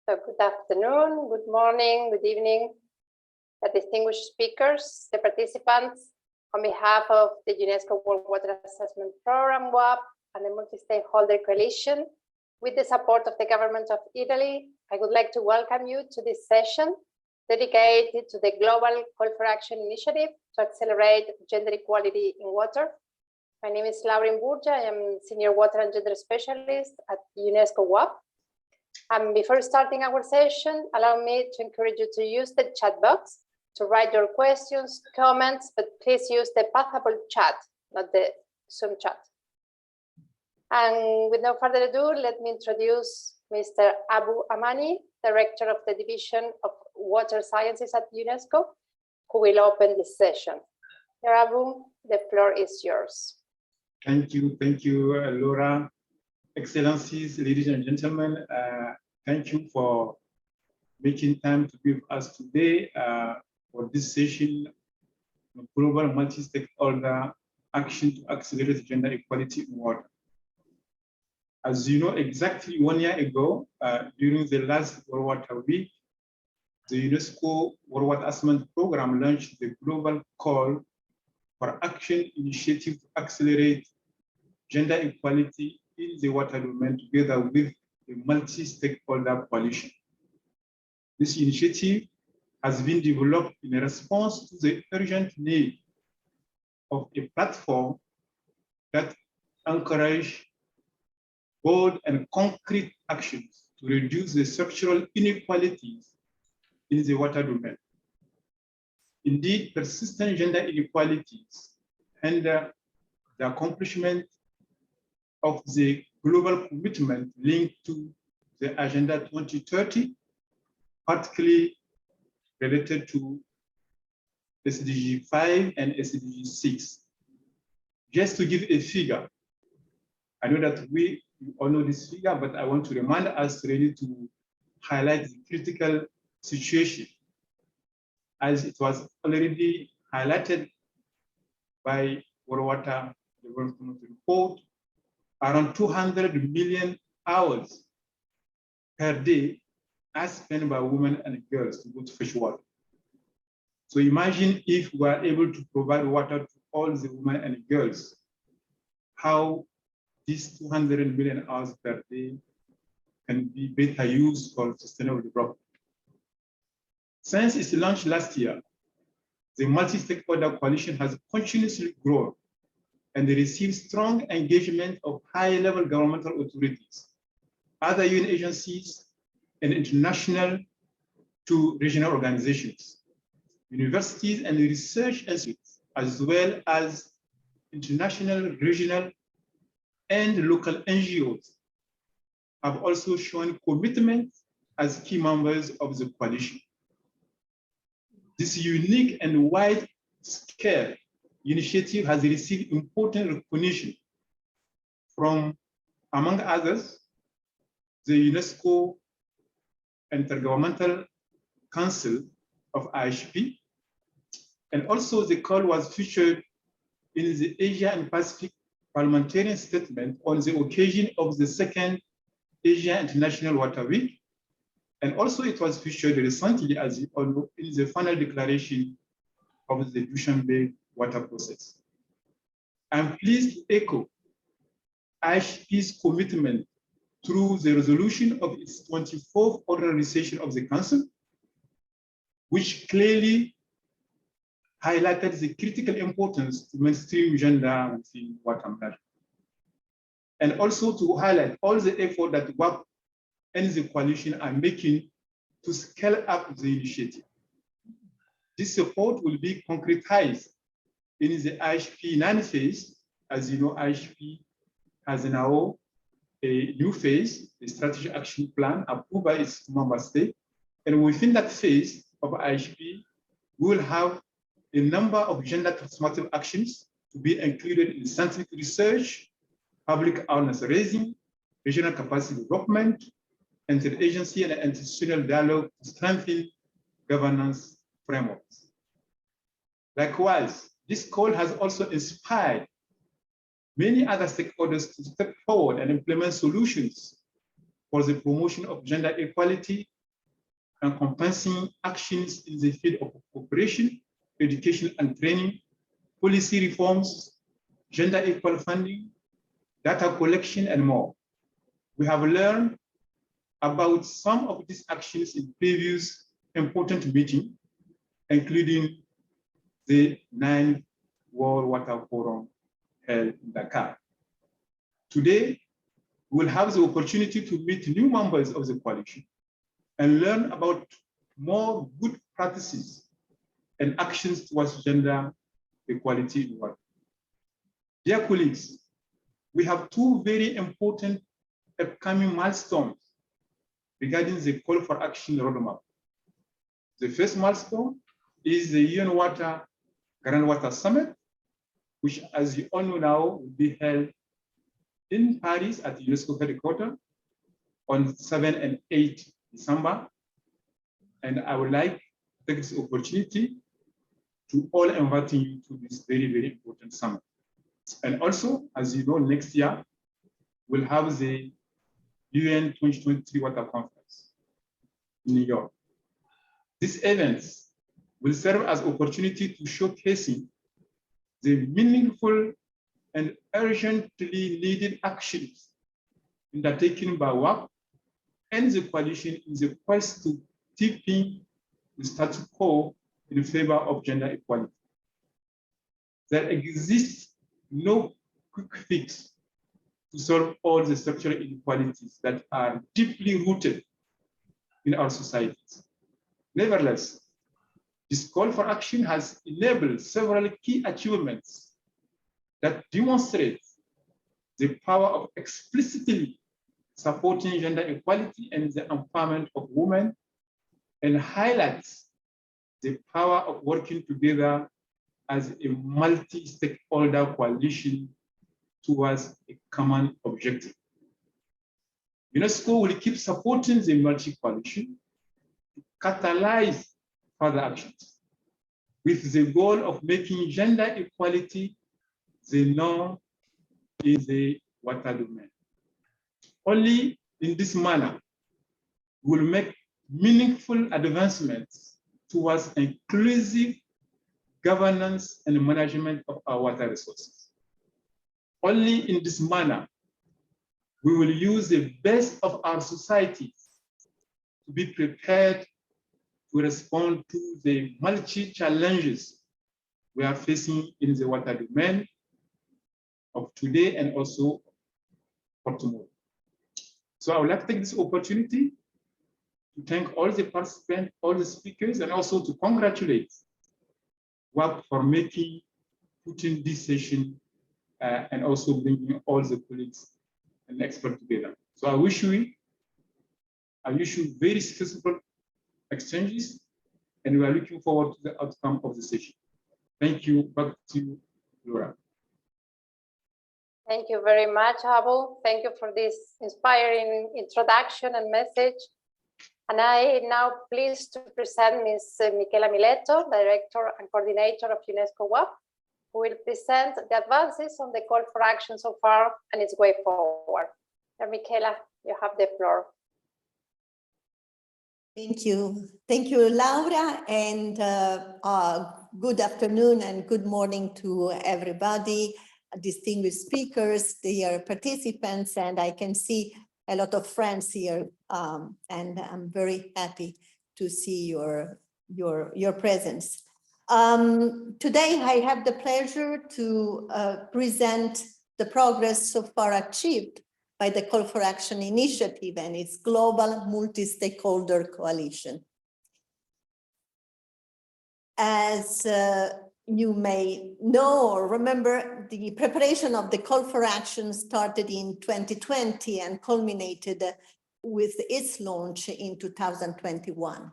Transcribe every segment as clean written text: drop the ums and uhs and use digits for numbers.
So good afternoon, good morning, good evening, the distinguished speakers, the participants. On behalf of the UNESCO World Water Assessment Program, WWAP, and the Multi-stakeholder Coalition, with the support of the government of Italy, I would like to welcome you to this session dedicated to the Global Call for Action Initiative to accelerate gender equality in water. My name is Lauren Burja. I am Senior Water and Gender Specialist at UNESCO WWAP. And before starting our session, allow me to encourage you to use the chat box to write your questions, comments, but please use the pathable chat, not the Zoom chat. And with no further ado, let me introduce Mr. Abu Amani, Director of the Division of Water Sciences at UNESCO, who will open this session. Dear Abu, the floor is yours. Thank you, Laura. Excellencies, ladies and gentlemen, thank you for making time to be with us today for this session on global multi-stakeholder action to accelerate gender equality in water. As you know, exactly 1 year ago, during the last World Water Week, the UNESCO World Water Assessment Program launched the Global Call for Action initiative to accelerate gender equality in the water domain together with the Multi-stakeholder Coalition. This initiative has been developed in response to the urgent need of a platform that encourages bold and concrete actions to reduce the structural inequalities in the water domain. Indeed, persistent gender inequalities hinder the accomplishment of the global commitment linked to the Agenda 2030, particularly related to SDG 5 and SDG 6. Just to give a figure, I know that we all know this figure, but I want to remind us really to highlight the critical situation. As it was already highlighted by World Water Development Report, around 200 million hours per day are spent by women and girls to go to fresh water. So imagine if we are able to provide water to all the women and girls, how these 200 million hours per day can be better used for sustainable development. Since its launch last year, the Multi-stakeholder Coalition has continuously grown and received strong engagement of high-level governmental authorities, other UN agencies, and international to regional organizations, universities and research institutes, as well as international, regional, and local NGOs have also shown commitment as key members of the coalition. This unique and wide-scale initiative has received important recognition from, among others, the UNESCO Intergovernmental Council of IHP, and also the call was featured in the Asia and Pacific Parliamentarian Statement on the occasion of the second Asia International Water Week, and also it was featured recently, as you all know, in the final declaration of the Dushanbe water process. I'm pleased to echo IHP's commitment through the resolution of its 24th ordinary session of the Council, which clearly highlighted the critical importance to mainstream gender within water management. And also to highlight all the effort that WWAP and the coalition are making to scale up the initiative. This support will be concretized in the IHP 9 phase. As you know, IHP has now a new phase, the strategic action plan approved by its member state. And within that phase of IHP, we will have a number of gender transformative actions to be included in scientific research, public awareness raising, regional capacity development, interagency and institutional dialogue to strengthen governance frameworks. Likewise, this call has also inspired many other stakeholders to step forward and implement solutions for the promotion of gender equality encompassing actions in the field of cooperation, education and training, policy reforms, gender equal funding, data collection, and more. We have learned about some of these actions in previous important meetings, including the 9th World Water Forum held in Dakar. Today, we will have the opportunity to meet new members of the coalition and learn about more good practices and actions towards gender equality in water. Dear colleagues, we have two very important upcoming milestones regarding the call for action roadmap. The first milestone is the UN Water Groundwater Summit, which, as you all know now, will be held in Paris at the UNESCO headquarters on 7 and 8 December. And I would like to take this opportunity to all inviting you to this very, very important summit. And also, as you know, next year, we'll have the UN 2023 Water Conference in New York. These events will serve as opportunity to showcasing the meaningful and urgently needed actions undertaken by WWAP and the coalition in the quest to deepen the status quo in favor of gender equality. There exists no quick fix to solve all the structural inequalities that are deeply rooted in our societies. Nevertheless, this call for action has enabled several key achievements that demonstrate the power of explicitly supporting gender equality and the empowerment of women, and highlights the power of working together as a multi-stakeholder coalition towards a common objective. UNESCO will keep supporting the multi-coalition to catalyze further actions with the goal of making gender equality the norm in the water domain. Only in this manner will make meaningful advancements towards inclusive governance and management of our water resources. Only in this manner, we will use the best of our societies to be prepared to respond to the multi-challenges we are facing in the water domain of today and also for tomorrow. So I would like to take this opportunity to thank all the participants, all the speakers, and also to congratulate WWAP for putting this session and also bringing all the colleagues and experts together. So I wish you very successful exchanges, and we are looking forward to the outcome of the session. Thank you. Back to you, Laura. Thank you very much, Abu. Thank you for this inspiring introduction and message. And I now pleased to present Ms. Michela Mileto, Director and Coordinator of UNESCO WWAP, who will present the advances on the call for action so far and its way forward. Michela, you have the floor. Thank you. Thank you, Laura, and good afternoon and good morning to everybody, distinguished speakers, dear participants, and I can see a lot of friends here, and I'm very happy to see your presence. Today, I have the pleasure to present the progress so far achieved by the Call for Action Initiative and its global multi-stakeholder coalition. As you may know or remember, the preparation of the Call for Action started in 2020 and culminated with its launch in 2021.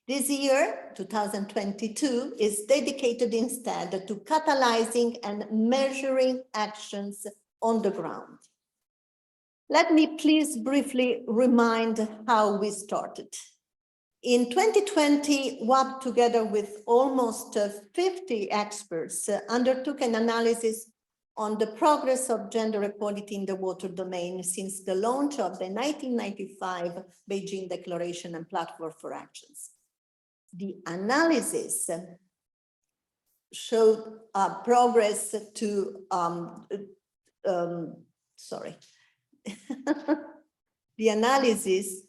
This year, 2022, is dedicated instead to catalyzing and measuring actions on the ground. Let me please briefly remind how we started. In 2020, WWAP, together with almost 50 experts, undertook an analysis on the progress of gender equality in the water domain since the launch of the 1995 Beijing Declaration and Platform for Actions. The analysis showed progress to, sorry, the analysis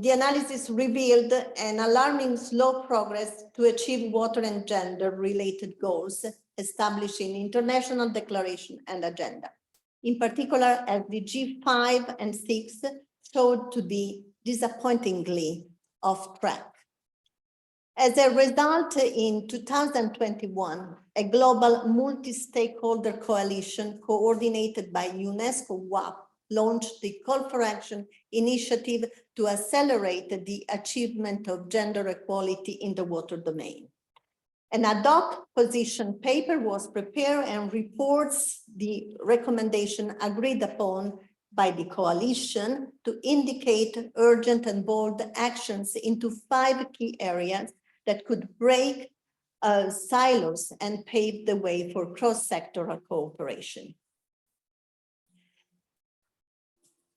the analysis revealed an alarming slow progress to achieve water and gender-related goals established in international declaration and agenda. In particular, SDG 5 and 6 showed to be disappointingly off track. As a result, in 2021, a global multi-stakeholder coalition coordinated by UNESCO WWAP launched the Call for Action initiative to accelerate the achievement of gender equality in the water domain. An ad hoc position paper was prepared and reports the recommendation agreed upon by the coalition to indicate urgent and bold actions into 5 key areas that could break silos and pave the way for cross-sectoral cooperation.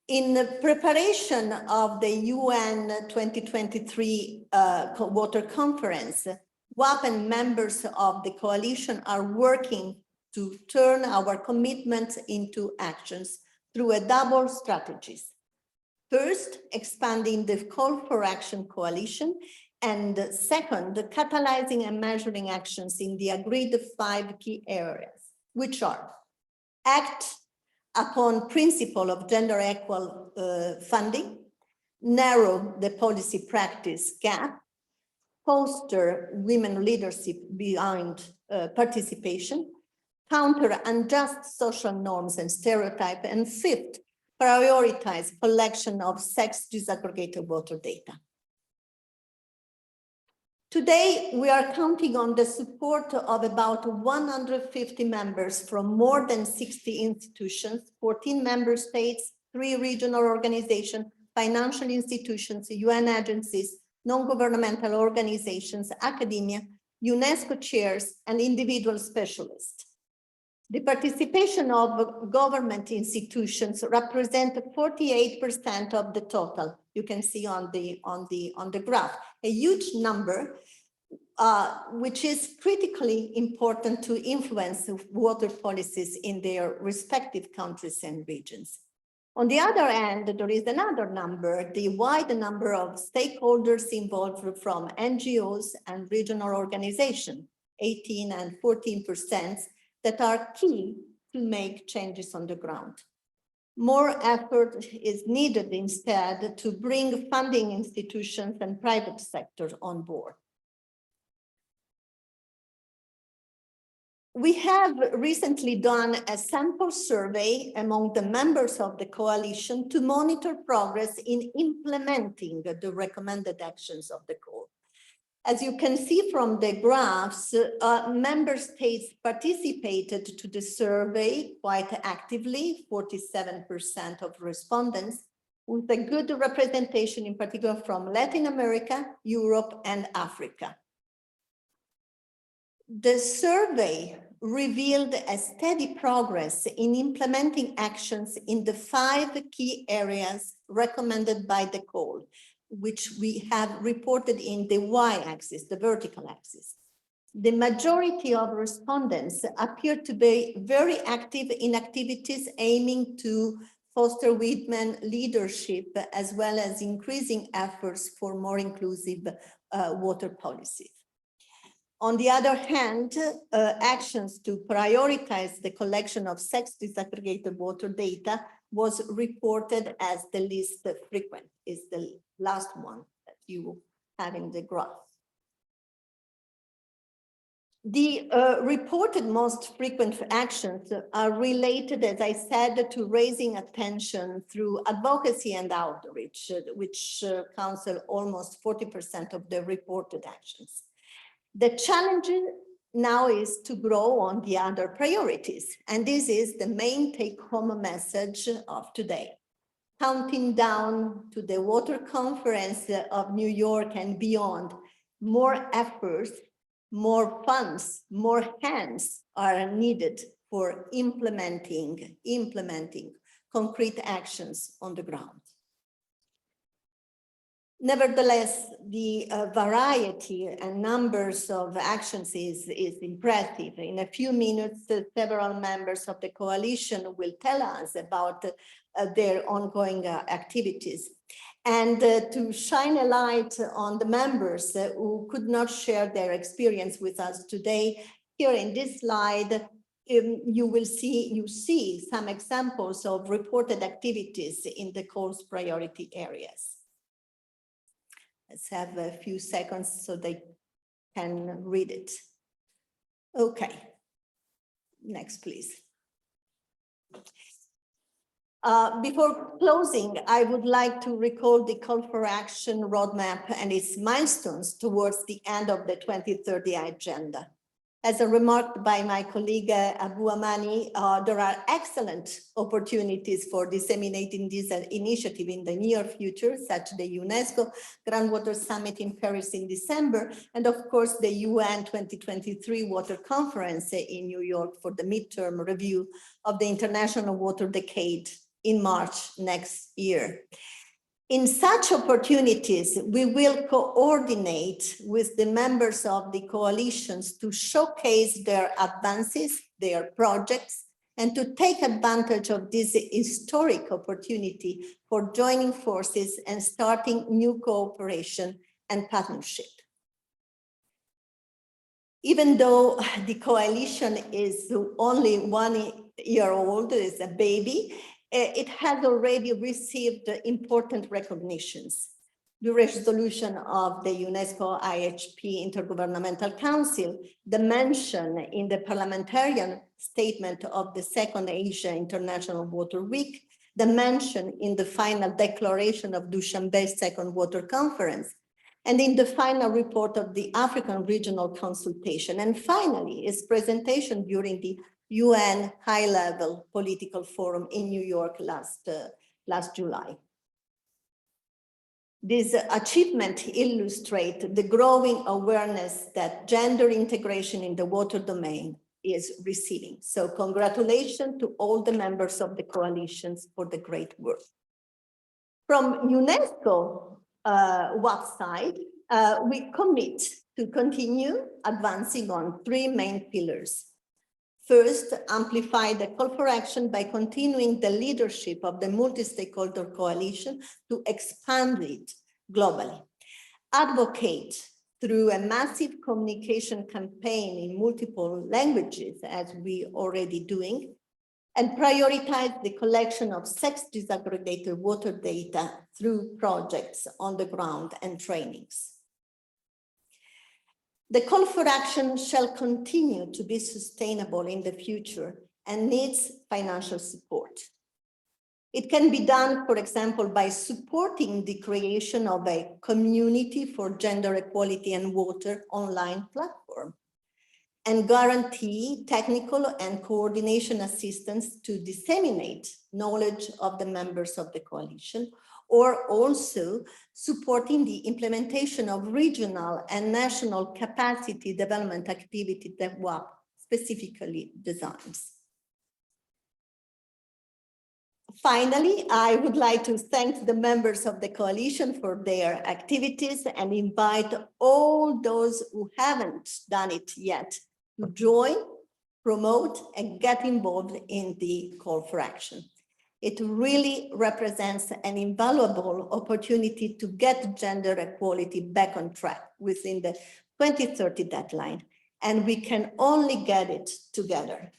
In the preparation of the UN 2023 Water Conference, WWAP and members of the coalition are working to turn our commitments into actions through a double strategies. First, expanding the Call for Action coalition, and second, catalyzing and measuring actions in the agreed 5 key areas, which are act upon principle of gender equal funding, narrow the policy practice gap, foster women leadership behind participation, counter unjust social norms and stereotypes, and fifth, prioritize collection of sex disaggregated water data. Today, we are counting on the support of about 150 members from more than 60 institutions, 14 member states, 3 regional organizations, financial institutions, UN agencies, non-governmental organizations, academia, UNESCO chairs, and individual specialists. The participation of government institutions represent 48% of the total. You can see on the graph, a huge number, which is critically important to influence water policies in their respective countries and regions. On the other hand, there is another number, the wide number of stakeholders involved from NGOs and regional organizations, 18 and 14%, that are key to make changes on the ground. More effort is needed instead to bring funding institutions and private sector on board. We have recently done a sample survey among the members of the coalition to monitor progress in implementing the recommended actions of the call. As you can see from the graphs, member states participated to the survey quite actively, 47% of respondents, with a good representation in particular from Latin America, Europe, and Africa. The survey revealed a steady progress in implementing actions in the 5 key areas recommended by the call, which we have reported in the y-axis, the vertical axis. The majority of respondents appear to be very active in activities aiming to foster women leadership, as well as increasing efforts for more inclusive water policies. On the other hand, actions to prioritize the collection of sex disaggregated water data was reported as the least frequent, is the last one that you have in the graph. The reported most frequent actions are related, as I said, to raising attention through advocacy and outreach, which counsel almost 40% of the reported actions. The challenge now is to grow on the other priorities, and this is the main take-home message of today. counting down to the Water Conference of New York and beyond, more efforts, more funds, more hands are needed for implementing concrete actions on the ground. Nevertheless, the variety and numbers of actions is impressive. In a few minutes, several members of the coalition will tell us about their ongoing activities. And to shine a light on the members who could not share their experience with us today, here in this slide, you see some examples of reported activities in the coal's priority areas. Let's have a few seconds so they can read it. Okay, next please. Before closing, I would like to recall the call for action roadmap and its milestones towards the end of the 2030 agenda. As remarked by my colleague Abu Amani, there are excellent opportunities for disseminating this initiative in the near future, such as the UNESCO Groundwater Summit in Paris in December, and of course the UN 2023 Water Conference in New York for the midterm review of the International Water Decade in March next year. In such opportunities, we will coordinate with the members of the coalitions to showcase their advances, their projects, and to take advantage of this historic opportunity for joining forces and starting new cooperation and partnership. Even though the coalition is only 1 year old, is a baby, it has already received important recognitions. The resolution of the UNESCO IHP Intergovernmental Council, the mention in the parliamentarian statement of the Second Asia International Water Week, the mention in the final declaration of Dushanbe's Second Water Conference, and in the final report of the African Regional Consultation, and finally, its presentation during the UN high-level political forum in New York last July. This achievement illustrates the growing awareness that gender integration in the water domain is receiving. So congratulations to all the members of the coalitions for the great work. From UNESCO WWAP side, we commit to continue advancing on 3 main pillars. First, amplify the call for action by continuing the leadership of the Multi-stakeholder Coalition to expand it globally. Advocate through a massive communication campaign in multiple languages, as we already doing, and prioritize the collection of sex disaggregated water data through projects on the ground and trainings. The call for action shall continue to be sustainable in the future and needs financial support. It can be done, for example, by supporting the creation of a community for gender equality and water online platform, and guarantee technical and coordination assistance to disseminate knowledge of the members of the coalition, or also supporting the implementation of regional and national capacity development activity that WWAP specifically designs. Finally, I would like to thank the members of the coalition for their activities and invite all those who haven't done it yet to join, promote, and get involved in the call for action. It really represents an invaluable opportunity to get gender equality back on track within the 2030 deadline, and we can only get it together.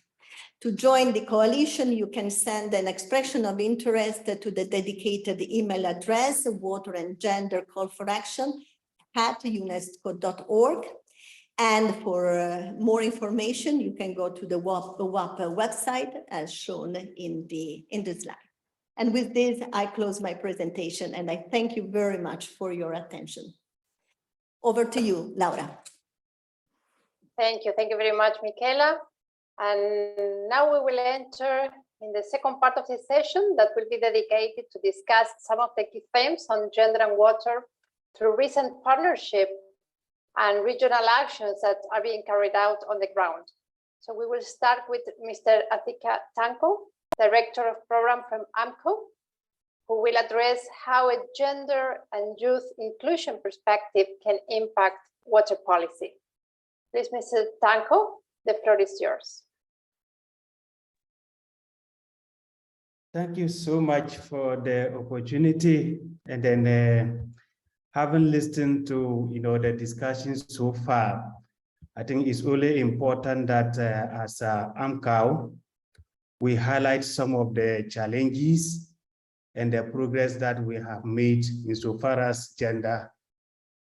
To join the coalition, you can send an expression of interest to the dedicated email address, water and gender call for action @unesco.org. And for more information, you can go to the WWAP website as shown in the slide. And with this, I close my presentation and I thank you very much for your attention. Over to you, Laura. Thank you very much, Michela. And now we will enter in the second part of this session that will be dedicated to discuss some of the key themes on gender and water through recent partnership and regional actions that are being carried out on the ground. So we will start with Mr. Atika Tanko, Director of Program from AMCO, who will address how a gender and youth inclusion perspective can impact water policy. Please, Mr. Tanko, the floor is yours. Thank you so much for the opportunity. And then having listened to the discussions so far, I think it's only important that as AMCO, we highlight some of the challenges and the progress that we have made insofar as gender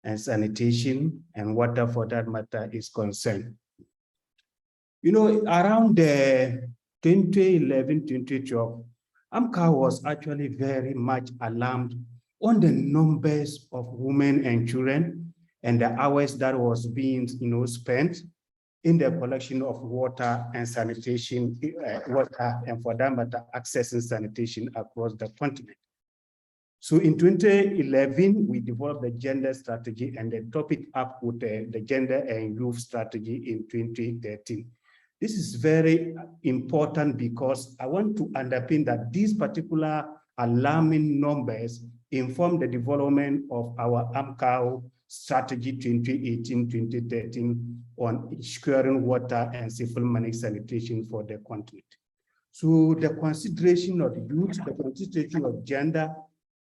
and sanitation and water for that matter is concerned. Around the 2011-2012, AMCO was actually very much alarmed on the numbers of women and children and the hours that was being spent in the collection of water and sanitation, water and for that matter, accessing sanitation across the continent. So in 2011, we developed the gender strategy and then topped it up with the gender and youth strategy in 2013. This is very important because I want to underpin that these particular alarming numbers inform the development of our AMCO strategy 2018-2013 on securing water and safe managed sanitation for the continent. So the consideration of youth, the consideration of gender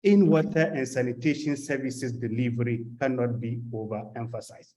in water and sanitation services delivery cannot be overemphasized.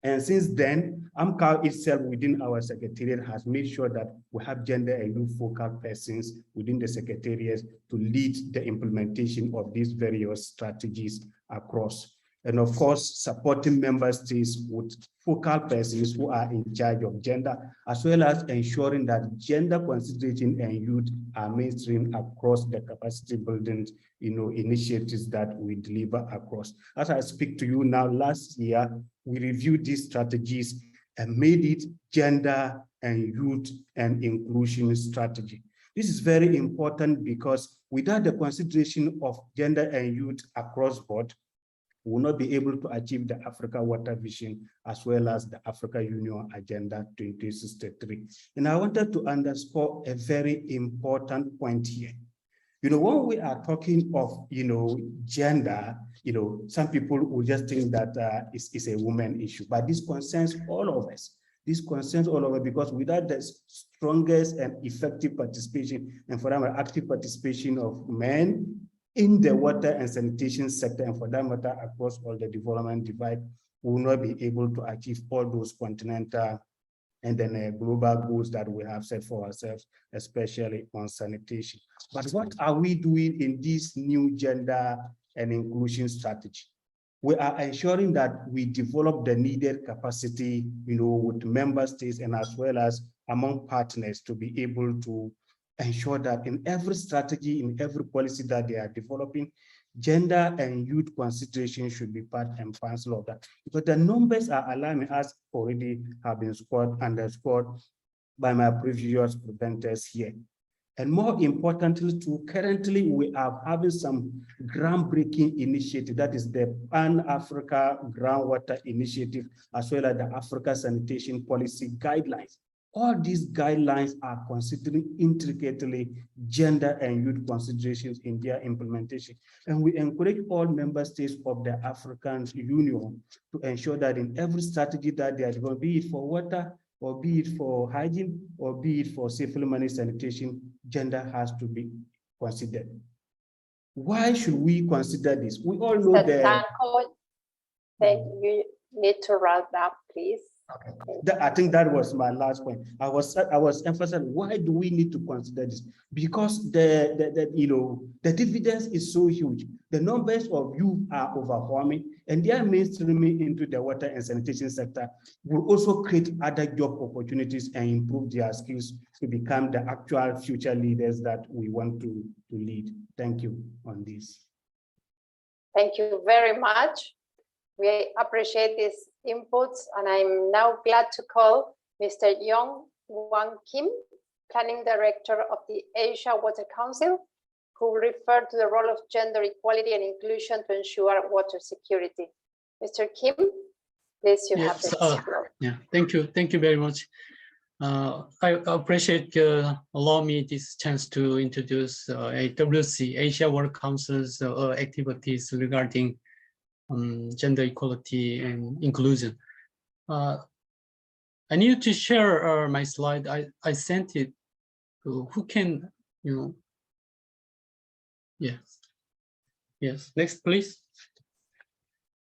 And since then, AMCO itself within our secretariat has made sure that we have gender and youth focal persons within the secretariat to lead the implementation of these various strategies across. And of course, supporting member states with focal persons who are in charge of gender, as well as ensuring that gender consideration and youth are mainstream across the capacity building initiatives that we deliver across. As I speak to you now, last year, we reviewed these strategies and made it gender and youth and inclusion strategy. This is very important because without the consideration of gender and youth across board, we will not be able to achieve the Africa Water Vision as well as the Africa Union Agenda 2063. And I wanted to underscore a very important point here. When we are talking of, gender, some people will just think that it's a woman issue, but this concerns all of us. This concerns all of us because without the strongest and effective participation, and for that matter, active participation of men in the water and sanitation sector, and for that matter, across all the development divide, we will not be able to achieve all those continental and then global goals that we have set for ourselves, especially on sanitation. But what are we doing in this new gender and inclusion strategy? We are ensuring that we develop the needed capacity, with member states and as well as among partners to be able to ensure that in every strategy, in every policy that they are developing, gender and youth consideration should be part and parcel of that. Because the numbers are alarming, as already have been underscored by my previous presenters here. And more importantly, too, currently we are having some groundbreaking initiative, that is the Pan-Africa Groundwater Initiative, as well as the Africa Sanitation Policy Guidelines. All these guidelines are considering intricately gender and youth considerations in their implementation. And we encourage all member states of the African Union to ensure that in every strategy that they are developing, be it for water, or be it for hygiene, or be it for safely managed sanitation, gender has to be considered. Why should we consider this? We all know that. You need to wrap up, please. Okay. I think that was my last point. I was emphasizing, why do we need to consider this? Because the dividends is so huge. The numbers of youth are overwhelming, and their mainstreaming into the water and sanitation sector will also create other job opportunities and improve their skills to become the actual future leaders that we want to lead. Thank you on this. Thank you very much. We appreciate these inputs, and I'm now glad to call Mr. Yong Wang Kim, Planning Director of the Asia Water Council, who will refer to the role of gender equality and inclusion to ensure water security. Mr. Kim, please, you have the floor. Yeah, thank you very much. I appreciate allow me this chance to introduce AWC, Asia World Council's activities regarding gender equality and inclusion. I need to share my slide. I sent it to who can, yes, next please.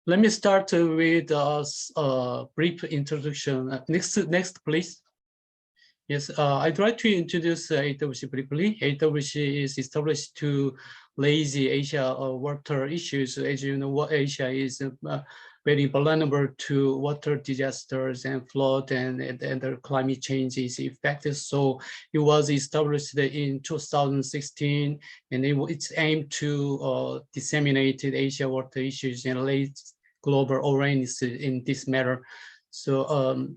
Let me start with a brief introduction. Next please. Yes, I'd like to introduce AWC briefly. AWC is established to raise Asia water issues. As you know, Asia is very vulnerable to water disasters and flood and other climate change is affected. So it was established in 2016, and it's aimed to disseminate Asia water issues and raise global awareness in this matter. So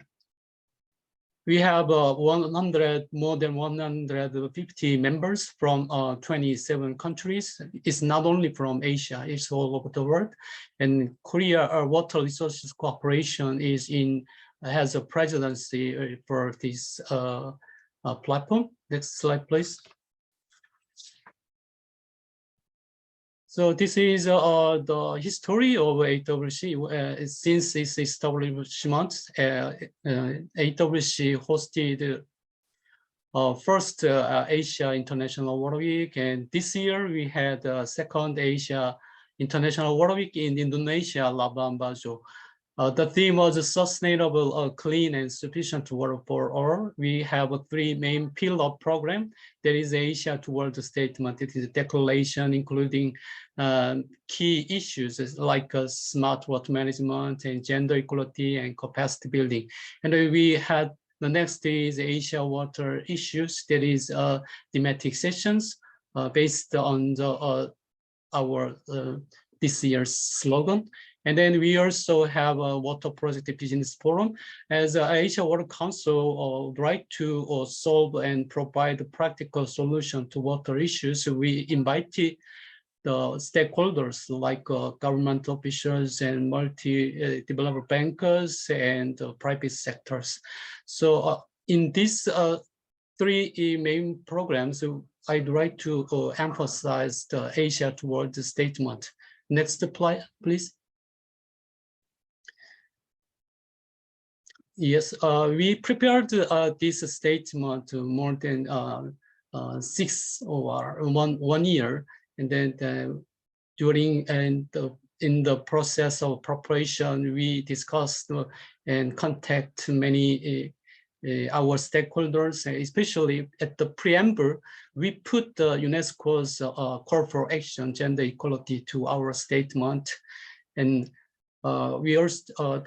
we have more than 150 members from 27 countries. It's not only from Asia, it's all over the world. And Korea Water Resources Corporation has a presidency for this platform. Next slide, please. So this is the history of AWC. Since its establishment, AWC hosted first Asia International Water Week, and this year we had second Asia International Water Week in Indonesia, Labuan Bajo. The theme was sustainable, clean, and sufficient water for all. We have a three main pillar program. There is Asia Towards the Statement. It is a declaration including key issues like smart water management and gender equality and capacity building. And we had the next is Asia water issues. There is thematic sessions based on our this year's slogan. And then we also have a water project business forum. As Asia Water Council right to solve and provide a practical solution to water issues, we invited the stakeholders like government officials and multi-developer bankers and private sectors. So in these three main programs, I'd like to emphasize the Asia Towards the Statement. Next slide, please. Yes, we prepared this statement more than 6 or 1 year, and then during in the process of preparation, we discussed and contact many our stakeholders, especially at the preamble. We put the UNESCO's call for action, gender equality, to our statement, and we also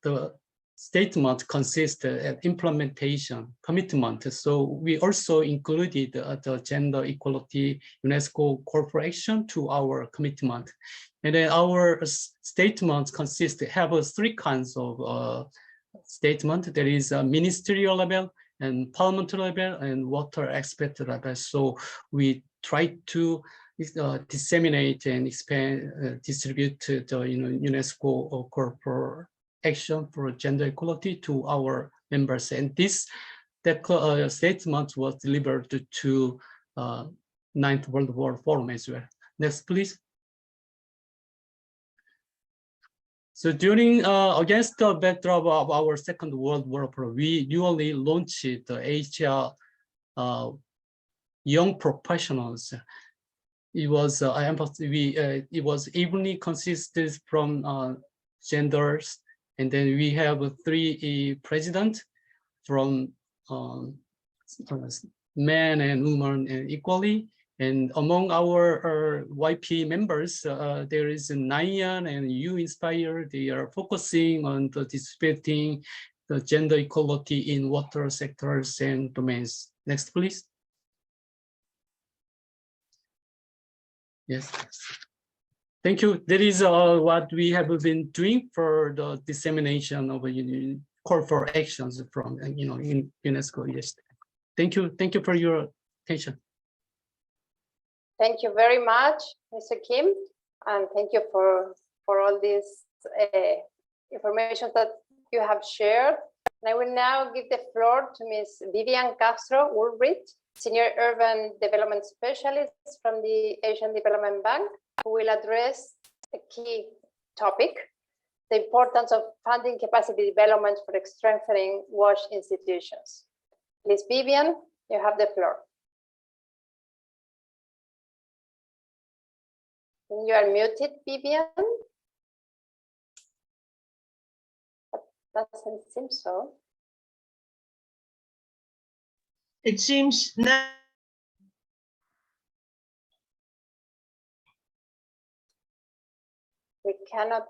the statement consists of implementation commitment. So we also included the gender equality UNESCO call for action to our commitment. And then our statements have 3 kinds of statement. There is a ministerial level and parliamentary level and water expert level. So we try to disseminate and expand, distribute the UNESCO call for action for gender equality to our members, and this statement was delivered to 9th World War Forum as well. Next, please. So during against the backdrop of our Second World War, we newly launched the Asia Young Professionals. It was it was evenly consisted from genders. And then we have 3 presidents from men and women equally. And among our YP members, there is Nyan and You Inspire. They are focusing on distributing the gender equality in water sectors and domains. Next, please. Yes. Thank you. That is what we have been doing for the dissemination of call for actions from in UNESCO. Yes. Thank you for your attention. Thank you very much, Mr. Kim, and thank you for all this information that you have shared. And I will now give the floor to Ms. Vivian Castro Ulrich, Senior Urban Development Specialist from the Asian Development Bank, who will address a key topic, the importance of funding capacity development for strengthening WASH institutions. Please, Vivian, you have the floor. You are muted, Vivian. That doesn't seem so. It seems now. We cannot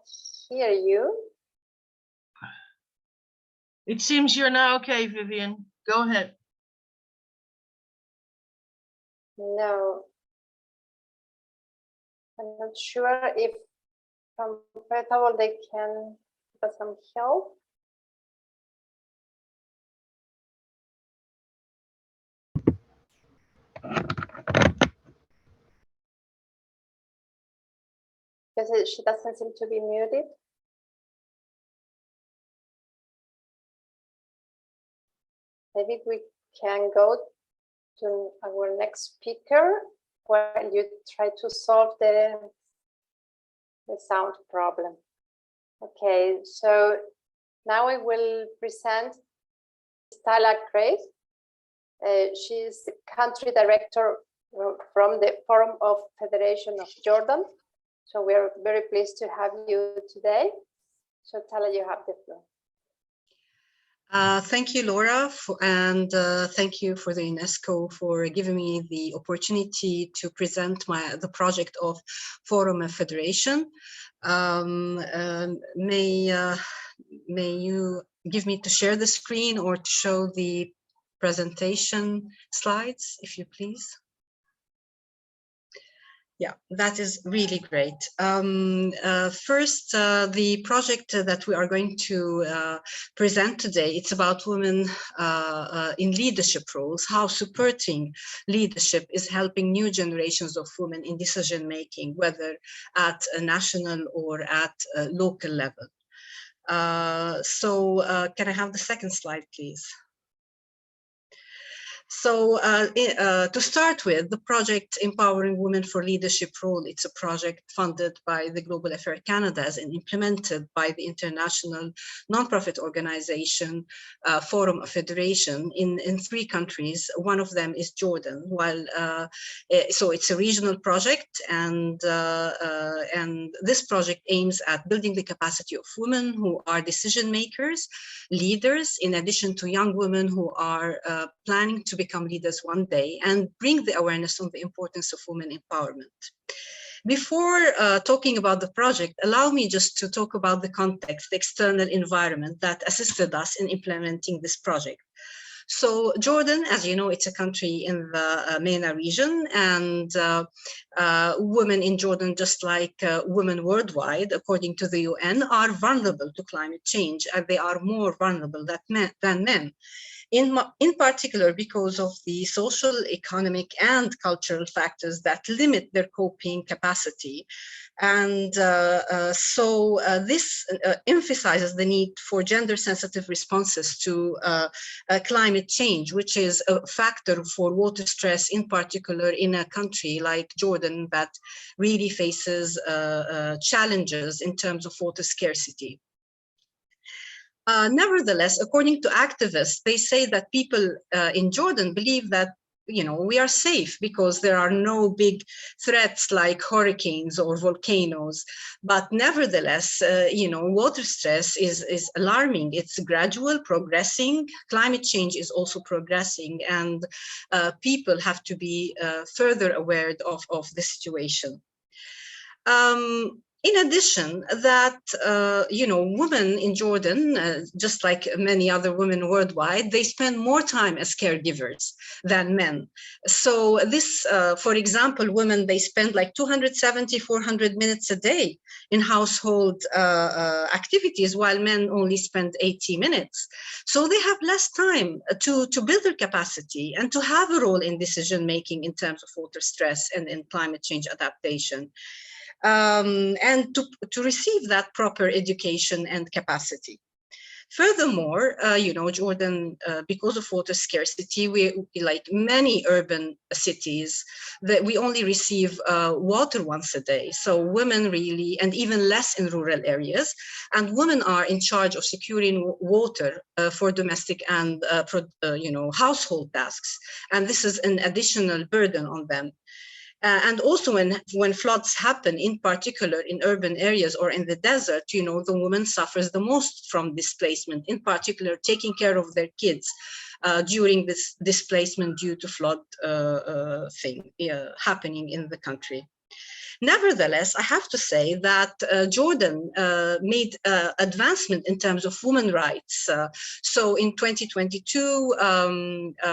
hear you. It seems you're now okay, Vivian. Go ahead. No. I'm not sure if from Portable they can give us some help. Because she doesn't seem to be muted. Maybe we can go to our next speaker while you try to solve the sound problem. Okay, so now I will present Stella Grace. She's the country director from the Forum of Federation of Jordan. So we are very pleased to have you today. So Stella, you have the floor. Thank you, Laura, and thank you for the UNESCO for giving me the opportunity to present the project of Forum of Federation. May you give me to share the screen or to show the presentation slides, if you please? Yeah, that is really great. First, the project that we are going to present today, it's about women in leadership roles, how supporting leadership is helping new generations of women in decision making, whether at a national or at a local level. Can I have the second slide, please? So to start with, the project Empowering Women for Leadership Role, it's a project funded by the Global Affairs Canada and implemented by the international nonprofit organization Forum of Federation in 3 countries. One of them is Jordan. So it's a regional project, and this project aims at building the capacity of women who are decision makers, leaders, in addition to young women who are planning to become leaders one day, and bring the awareness on the importance of women empowerment. Before talking about the project, allow me just to talk about the context, the external environment that assisted us in implementing this project. So Jordan, as you know, it's a country in the MENA region, and women in Jordan, just like women worldwide, according to the UN, are vulnerable to climate change, and they are more vulnerable than men. In particular, because of the social, economic, and cultural factors that limit their coping capacity. And this emphasizes the need for gender-sensitive responses to climate change, which is a factor for water stress, in particular in a country like Jordan that really faces challenges in terms of water scarcity. Nevertheless, according to activists, they say that people in Jordan believe that, you know, we are safe because there are no big threats like hurricanes or volcanoes. But nevertheless, you know, water stress is alarming. It's gradual, progressing. Climate change is also progressing, and people have to be further aware of the situation. In addition, that women in Jordan, just like many other women worldwide, they spend more time as caregivers than men. So this, for example, women, they spend like 270, 400 minutes a day in household activities, while men only spend 80 minutes. So they have less time to build their capacity and to have a role in decision making in terms of water stress and in climate change adaptation. And to receive that proper education and capacity. Furthermore, Jordan, because of water scarcity, we, like many urban cities, that we only receive water once a day. So women really, and even less in rural areas, and women are in charge of securing water for domestic and household tasks. And this is an additional burden on them. And also when floods happen, in particular in urban areas or in the desert, the woman suffers the most from displacement, in particular taking care of their kids during this displacement due to flood happening in the country. Nevertheless, I have to say that Jordan made advancement in terms of women's rights. So in 2022,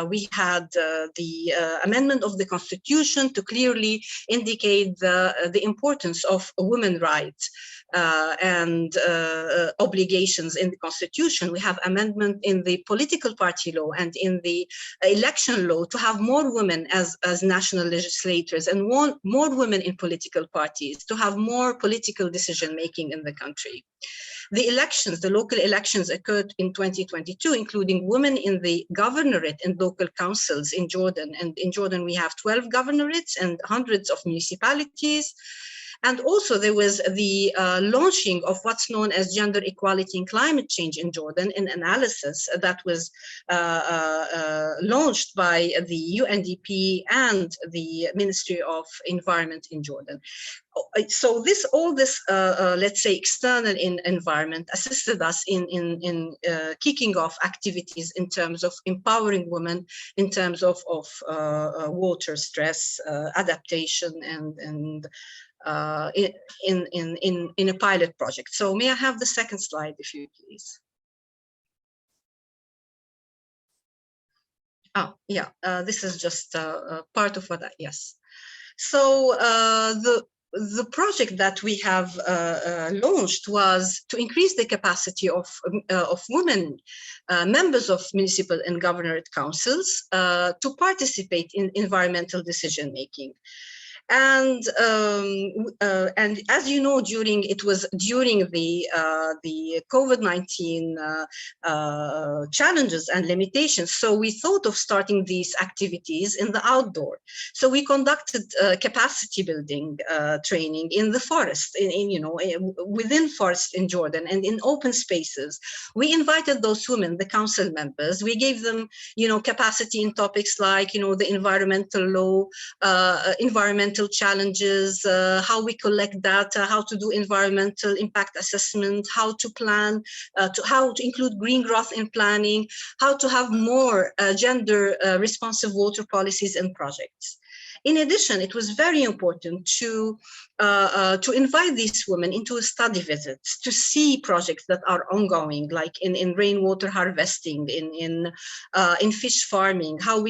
we had the amendment of the constitution to clearly indicate the importance of women's rights and obligations in the constitution. We have amendment in the political party law and in the election law to have more women as national legislators and more women in political parties, to have more political decision-making in the country. The elections, the local elections occurred in 2022, including women in the governorate and local councils in Jordan. And in Jordan, we have 12 governorates and hundreds of municipalities. And also there was the launching of what's known as gender equality and climate change in Jordan, an analysis that was launched by the UNDP and the Ministry of Environment in Jordan. So all this, let's say, external environment assisted us in kicking off activities in terms of empowering women, in terms of water stress adaptation and in a pilot project. So may I have the second slide, if you please? Oh, yeah, this is just part of what yes. So the project that we have launched was to increase the capacity of women members of municipal and governorate councils to participate in environmental decision making. And as you know, during the COVID-19 challenges and limitations, so we thought of starting these activities in the outdoor. So we conducted capacity building training in the forest, within forests in Jordan and in open spaces. We invited those women, the council members. We gave them, capacity in topics like, the environmental law, environmental challenges, how we collect data, how to do environmental impact assessment, how to plan, how to include green growth in planning, how to have more gender responsive water policies and projects. In addition, it was very important to invite these women into study visits to see projects that are ongoing, like in rainwater harvesting, in fish farming, how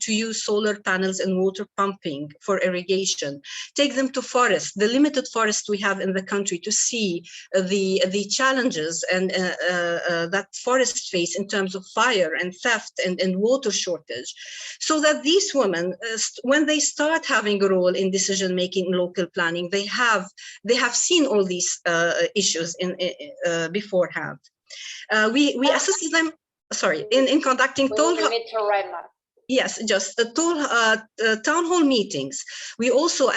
to use solar panels and water pumping for irrigation. Take them to forests, the limited forests we have in the country, to see the challenges and that forests face in terms of fire and theft and water shortage, so that these women, when they start having a role in decision making in local planning, they have seen all these issues beforehand. We assisted them. Sorry, in conducting town hall meetings. We also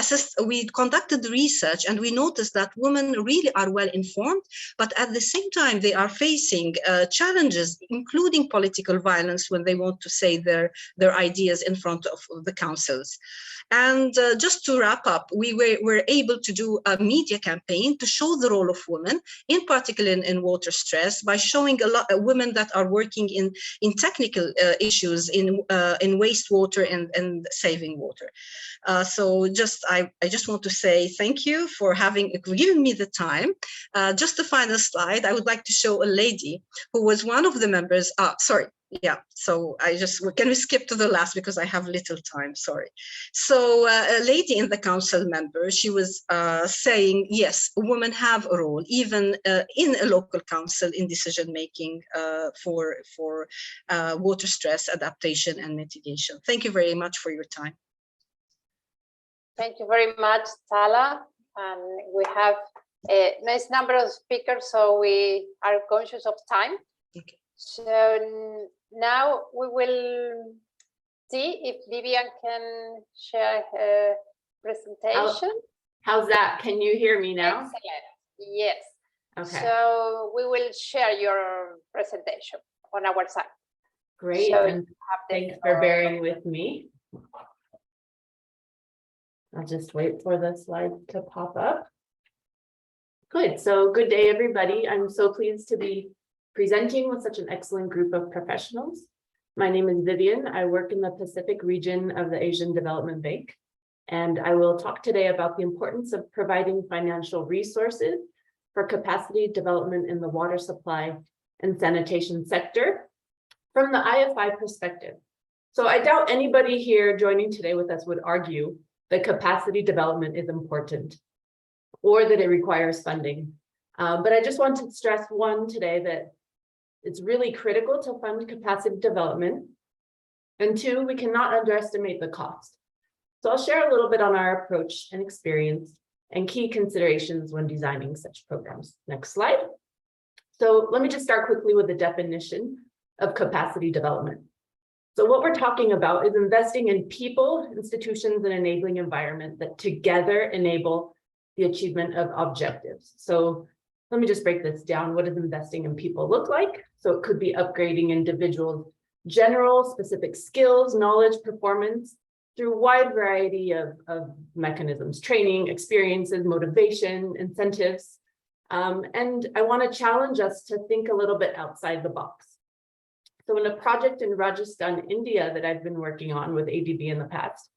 we conducted research, and we noticed that women really are well informed, but at the same time they are facing challenges, including political violence, when they want to say their ideas in front of the councils. And just to wrap up, we were able to do a media campaign to show the role of women, in particular in water stress, by showing a lot of women that are working in technical issues in in wastewater and saving water. So I just want to say thank you for giving me the time. Just the final slide, I would like to show a lady who was one of the members. Sorry. Yeah, so can we skip to the last because I have little time, sorry. So a lady in the council member, she was saying, yes, women have a role, even in a local council in decision-making for water stress adaptation and mitigation. Thank you very much for your time. Thank you very much, Tala. And we have a nice number of speakers, so we are conscious of time. Okay. So now we will see if Vivian can share her presentation. How's that? Can you hear me now? Excellent. Yes. Okay. So we will share your presentation on our site. Great. So And thanks for bearing with me. I'll just wait for the slide to pop up. Good. So good day, everybody. I'm so pleased to be presenting with such an excellent group of professionals. My name is Vivian. I work in the Pacific region of the Asian Development Bank, and I will talk today about the importance of providing financial resources for capacity development in the water supply and sanitation sector from the IFI perspective. So I doubt anybody here joining today with us would argue that capacity development is important or that it requires funding. But I just want to stress one today, that it's really critical to fund capacity development. And two, we cannot underestimate the cost. So I'll share a little bit on our approach and experience and key considerations when designing such programs. Next slide. So let me just start quickly with the definition of capacity development. So what we're talking about is investing in people, institutions, and enabling environment that together enable the achievement of objectives. So let me just break this down. What does investing in people look like? So it could be upgrading individuals' general specific skills, knowledge, performance through a wide variety of mechanisms, training, experiences, motivation, incentives. And I want to challenge us to think a little bit outside the box. So in a project in Rajasthan, India, that I've been working on with ADB in the past,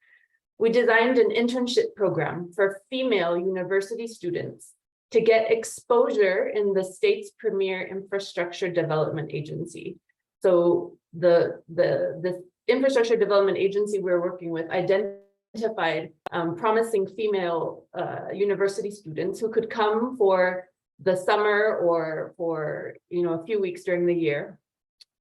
we designed an internship program for female university students to get exposure in the state's premier infrastructure development agency. So the infrastructure development agency we're working with identified promising female university students who could come for the summer or for a few weeks during the year.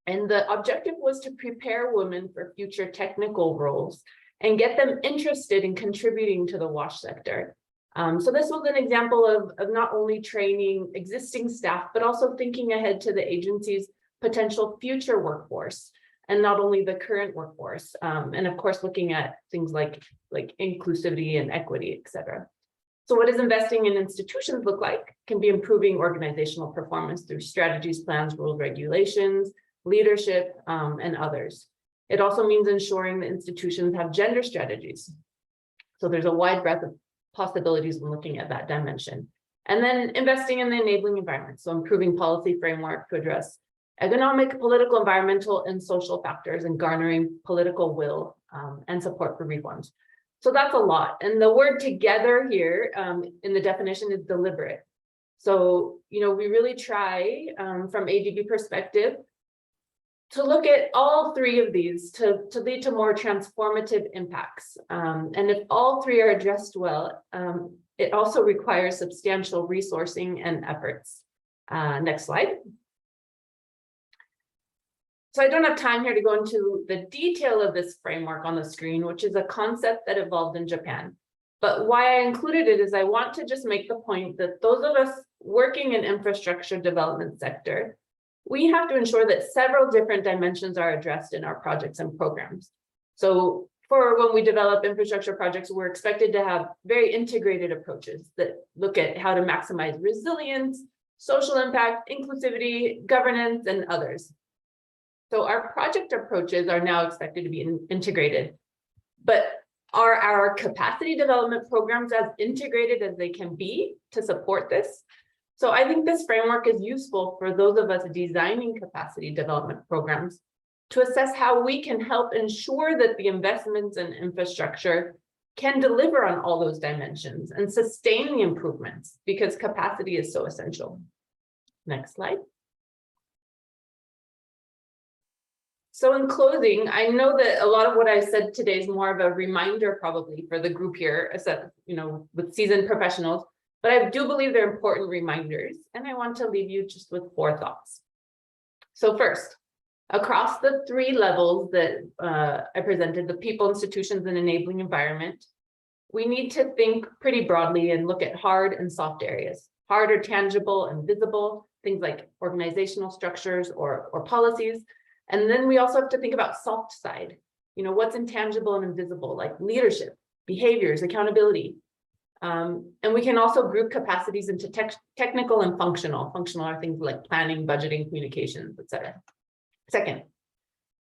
And the objective was to prepare women for future technical roles and get them interested in contributing to the WASH sector. So this was an example of not only training existing staff, but also thinking ahead to the agency's potential future workforce, and not only the current workforce. And of course, looking at things like inclusivity and equity, et cetera. So what does investing in institutions look like? Can be improving organizational performance through strategies, plans, rules, regulations, leadership, and others. It also means ensuring that institutions have gender strategies. So there's a wide breadth of possibilities when looking at that dimension. And then investing in the enabling environment. So improving policy framework to address economic, political, environmental, and social factors, and garnering political will and support for reforms. So that's a lot. And the word together here in the definition is deliberate. So, we really try from ADB perspective to look at all three of these to lead to more transformative impacts. And if all three are addressed well, it also requires substantial resourcing and efforts. Next slide. So I don't have time here to go into the detail of this framework on the screen, which is a concept that evolved in Japan. But why I included it is I want to just make the point that those of us working in infrastructure development sector, we have to ensure that several different dimensions are addressed in our projects and programs. So for when we develop infrastructure projects, we're expected to have very integrated approaches that look at how to maximize resilience, social impact, inclusivity, governance, and others. So our project approaches are now expected to be integrated, but are our capacity development programs as integrated as they can be to support this? So I think this framework is useful for those of us designing capacity development programs to assess how we can help ensure that the investments and infrastructure can deliver on all those dimensions and sustain the improvements, because capacity is so essential. Next slide. So in closing, I know that a lot of what I said today is more of a reminder probably for the group here, with seasoned professionals, but I do believe they're important reminders, and I want to leave you just with 4 thoughts. So first, across the 3 levels that I presented, the people, institutions, and enabling environment, we need to think pretty broadly and look at hard and soft areas. Hard are tangible and visible, things like organizational structures or policies. And then we also have to think about soft side, what's intangible and invisible, like leadership, behaviors, accountability. And we can also group capacities into technical and functional. Functional are things like planning, budgeting, communications, etc. Second,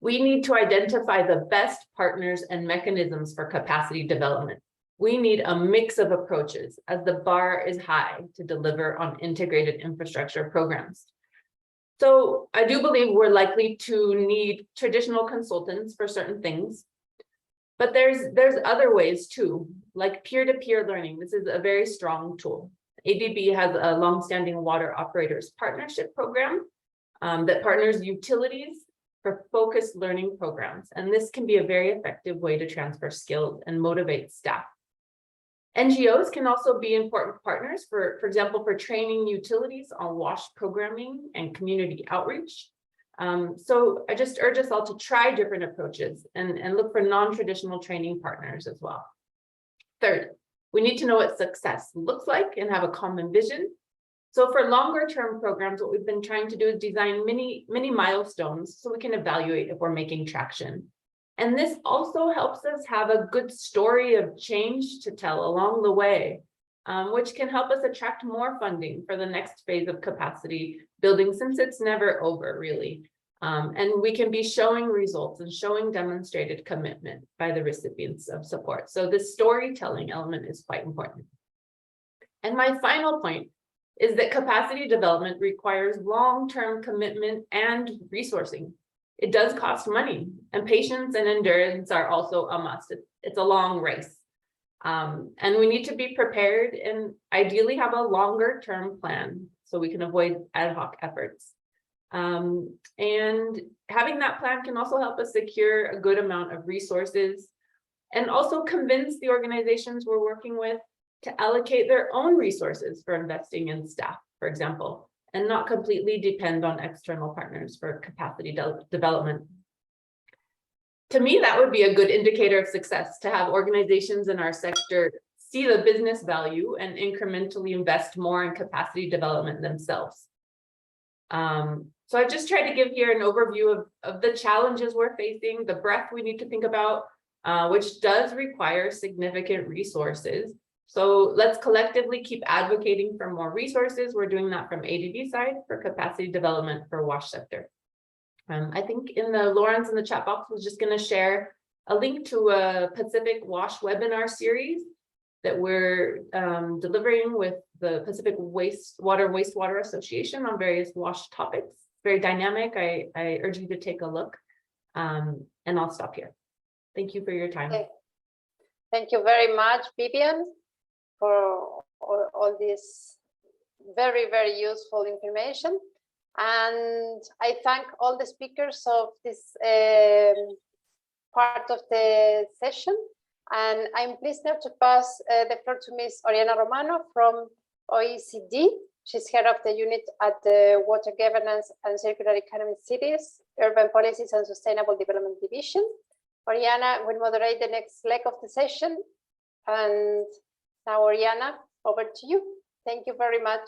we need to identify the best partners and mechanisms for capacity development. We need a mix of approaches as the bar is high to deliver on integrated infrastructure programs. So I do believe we're likely to need traditional consultants for certain things, but there's other ways too, like peer-to-peer learning. This is a very strong tool. ADB has a longstanding water operators partnership program that partners utilities for focused learning programs. And this can be a very effective way to transfer skills and motivate staff. NGOs can also be important partners, for example, for training utilities on WASH programming and community outreach. So I just urge us all to try different approaches and look for non-traditional training partners as well. Third, we need to know what success looks like and have a common vision. So for longer term programs, what we've been trying to do is design mini milestones so we can evaluate if we're making traction. And this also helps us have a good story of change to tell along the way, which can help us attract more funding for the next phase of capacity building, since it's never over, really. And we can be showing results and showing demonstrated commitment by the recipients of support. So this storytelling element is quite important. And my final point is that capacity development requires long-term commitment and resourcing. It does cost money, and patience and endurance are also a must. It's a long race. And we need to be prepared and ideally have a longer term plan so we can avoid ad hoc efforts. And having that plan can also help us secure a good amount of resources and also convince the organizations we're working with to allocate their own resources for investing in staff, for example, and not completely depend on external partners for capacity development. To me, that would be a good indicator of success, to have organizations in our sector see the business value and incrementally invest more in capacity development themselves. So I just tried to give here an overview of the challenges we're facing, the breadth we need to think about, which does require significant resources. So let's collectively keep advocating for more resources. We're doing that from ADB side for capacity development for WASH sector. I think Lawrence in the chat box was just going to share a link to a Pacific WASH webinar series that we're delivering with the Pacific Wastewater Association on various WASH topics. Very dynamic. I urge you to take a look, and I'll stop here. Thank you for your time. Okay. Thank you very much, Vivian, for all this very, very useful information. And I thank all the speakers of this part of the session. And I'm pleased now to pass the floor to Ms. Oriana Romano from OECD. She's head of the unit at the Water Governance and Circular Economy Cities, Urban Policies and Sustainable Development Division. Oriana will moderate the next leg of the session. And now, Oriana, over to you. Thank you very much.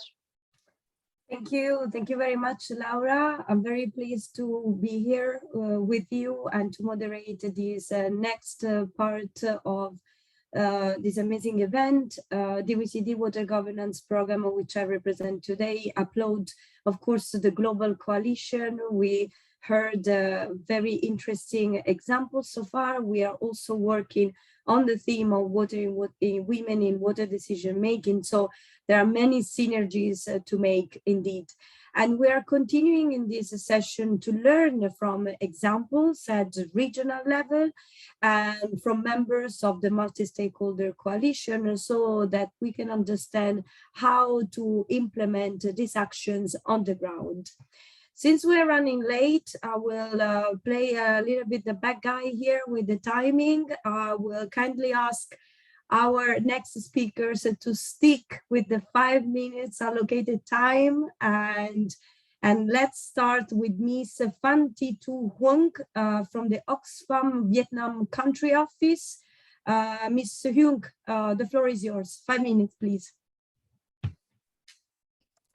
Thank you. Thank you very much, Laura. I'm very pleased to be here with you and to moderate this next part of this amazing event. The OECD Water Governance Program, which I represent today, upload, of course, to the Global Coalition. We heard very interesting examples so far. We are also working on the theme of women in water decision making. So there are many synergies to make indeed. And we are continuing in this session to learn from examples at the regional level and from members of the multi-stakeholder coalition so that we can understand how to implement these actions on the ground. Since we're running late, I will play a little bit the bad guy here with the timing. I will kindly ask our next speakers to stick with the 5 minutes allocated time. And let's start with Ms. Phan Thi Thu Huong from the Oxfam Vietnam Country Office. Ms. Huong, the floor is yours. 5 minutes, please.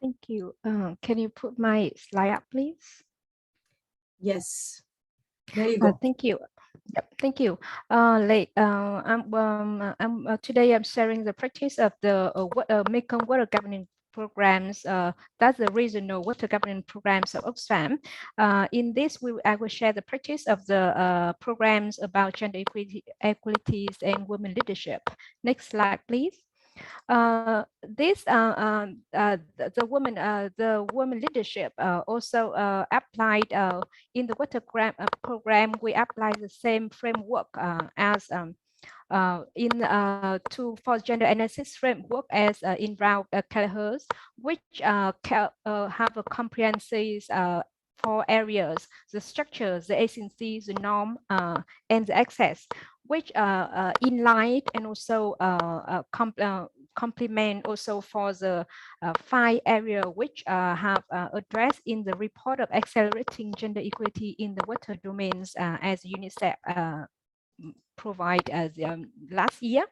Thank you. Can you put my slide up, please? Yes, there you go. Thank you. Yep, thank you. Today I'm sharing the practice of the Mekong water governance programs. That's the regional water governance programs of Oxfam. In this, I will share the practice of the programs about gender equalities and women leadership. Next slide, please. The women leadership also applied in the water program. We apply the same framework as for gender analysis framework as in round catalyzed, which have a comprehensive 4 areas: the structures, the agencies, the norm, and the access, which are in line and also complement also for the 5 areas which have addressed in the report of accelerating gender equality in the water domains as UNICEF provide as last year.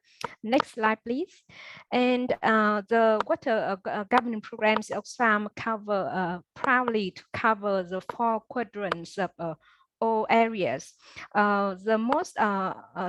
Next slide, please. And the water governance programs of Oxfam cover proudly to cover the 4 quadrants of all areas. The most